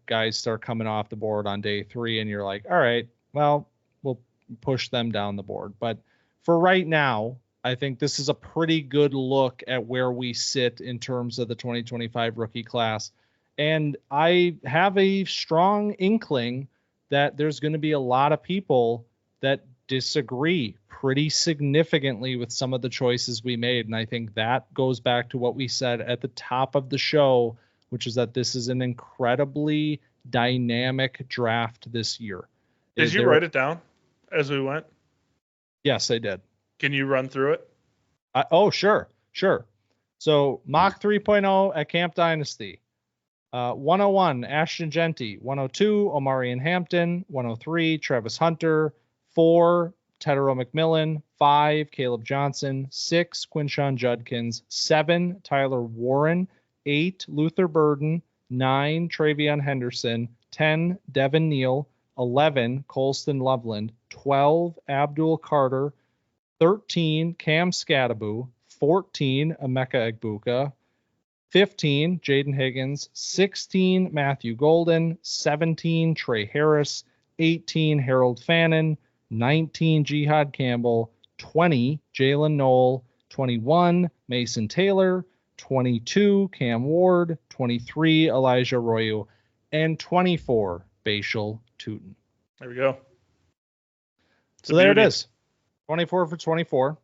guys start coming off the board on day 3 and you're like, all right, well, we'll push them down the board. But for right now, I think this is a pretty good look at where we sit in terms of the 2025 rookie class. And I have a strong inkling that there's going to be a lot of people that disagree pretty significantly with some of the choices we made. And I think that goes back to what we said at the top of the show, which is that this is an incredibly dynamic draft this year. Did you write it down as we went? Yes, I did. Can you run through it? Oh, sure. So mock 3.0 at Camp Dynasty. 101, Ashton Jeanty. 102, Omarion Hampton. 103, Travis Hunter. 4, Tetairoa McMillan. 5, Kaleb Johnson. 6, Quinshon Judkins. 7, Tyler Warren. 8, Luther Burden. 9, TreVeyon Henderson. 10, Devin Neal. 11, Colston Loveland. 12, Abdul Carter, 13, Cam Skattebo, 14, Emeka Egbuka, 15, Jayden Higgins, 16, Matthew Golden, 17, Tre Harris, 18, Harold Fannin, 19, Jihaad Campbell, 20, Jaylin Noel, 21, Mason Taylor, 22, Cam Ward, 23, Elijah Arroyo, and 24, Bhayshul Tuten. There we go. So there it is. 24 for 24.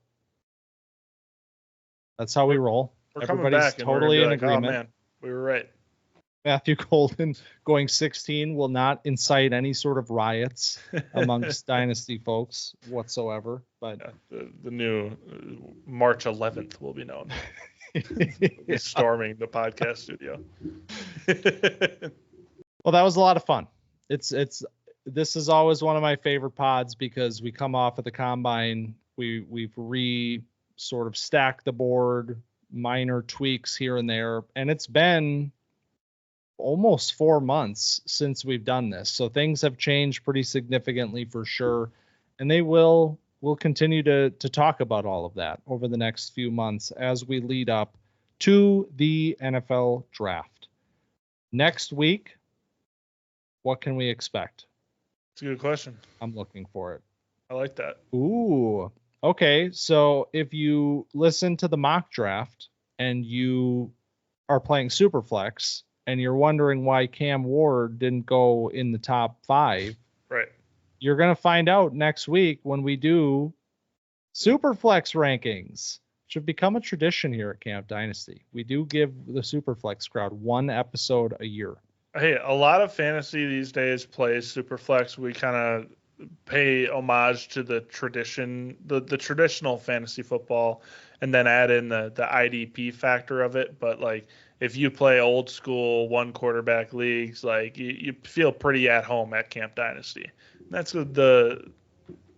That's how we roll. Everybody's totally in agreement. Oh, man, we were right. Matthew Golden going 16 will not incite any sort of riots amongst Dynasty folks whatsoever. But the new March 11th will be known. Storming the podcast studio. Well, that was a lot of fun. This is always one of my favorite pods because we come off of the combine. We've sort of stacked the board, minor tweaks here and there, and it's been almost 4 months since we've done this. So things have changed pretty significantly for sure. And we'll continue to talk about all of that over the next few months as we lead up to the NFL draft. Next week, what can we expect? It's a good question. I'm looking for it. I like that. Ooh. Okay. So if you listen to the mock draft and you are playing Superflex, and you're wondering why Cam Ward didn't go in the top 5, right? You're going to find out next week when we do Superflex rankings. Should become a tradition here at Camp Dynasty. We do give the Superflex crowd one episode a year. Hey, a lot of fantasy these days plays Superflex. We kind of pay homage to the tradition, the traditional fantasy football, and then add in the IDP factor of it. But like, if you play old school 1 quarterback leagues, like you feel pretty at home at Camp Dynasty. That's the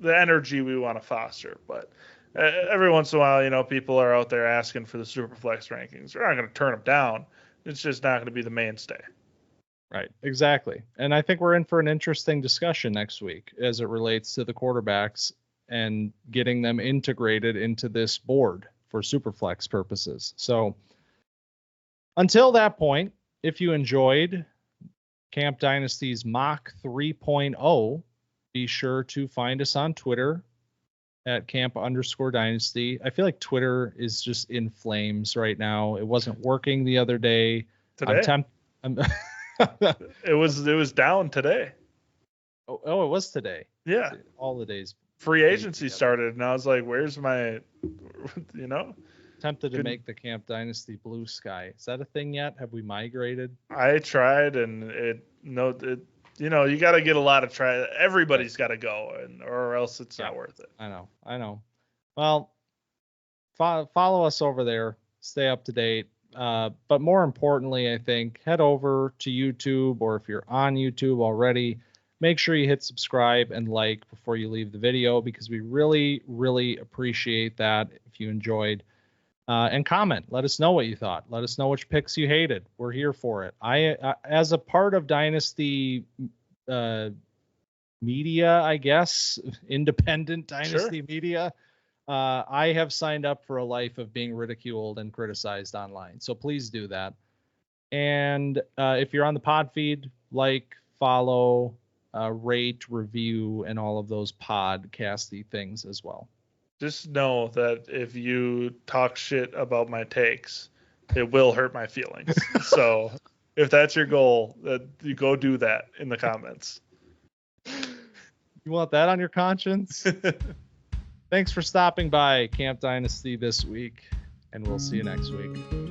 energy we want to foster. But every once in a while, people are out there asking for the Superflex rankings. We're not going to turn them down. It's just not going to be the mainstay. Right, exactly. And I think we're in for an interesting discussion next week as it relates to the quarterbacks and getting them integrated into this board for Superflex purposes. So until that point, if you enjoyed Camp Dynasty's Mock 3.0, be sure to find us on Twitter at Camp_Dynasty. I feel like Twitter is just in flames right now. It wasn't working the other day. Today? It was down today. Oh, it was today. Yeah. All the days. Free agency started, and I was like, where's my, Tempted to make the Camp Dynasty blue sky. Is that a thing yet? Have we migrated? I tried, and you got to get a lot of try. Everybody's got to go, or else it's not worth it. I know. Well, follow us over there. Stay up to date. But more importantly, I think head over to YouTube, or if you're on YouTube already, make sure you hit subscribe and like before you leave the video, because we really, really appreciate that if you enjoyed. And comment. Let us know what you thought. Let us know which picks you hated. We're here for it. I as a part of Dynasty media, I guess, independent Dynasty media, I have signed up for a life of being ridiculed and criticized online. So please do that. And if you're on the pod feed, like, follow, rate, review, and all of those podcasty things as well. Just know that if you talk shit about my takes, it will hurt my feelings. So if that's your goal, that you go do that in the comments. You want that on your conscience? Thanks for stopping by Camp Dynasty this week, and we'll see you next week.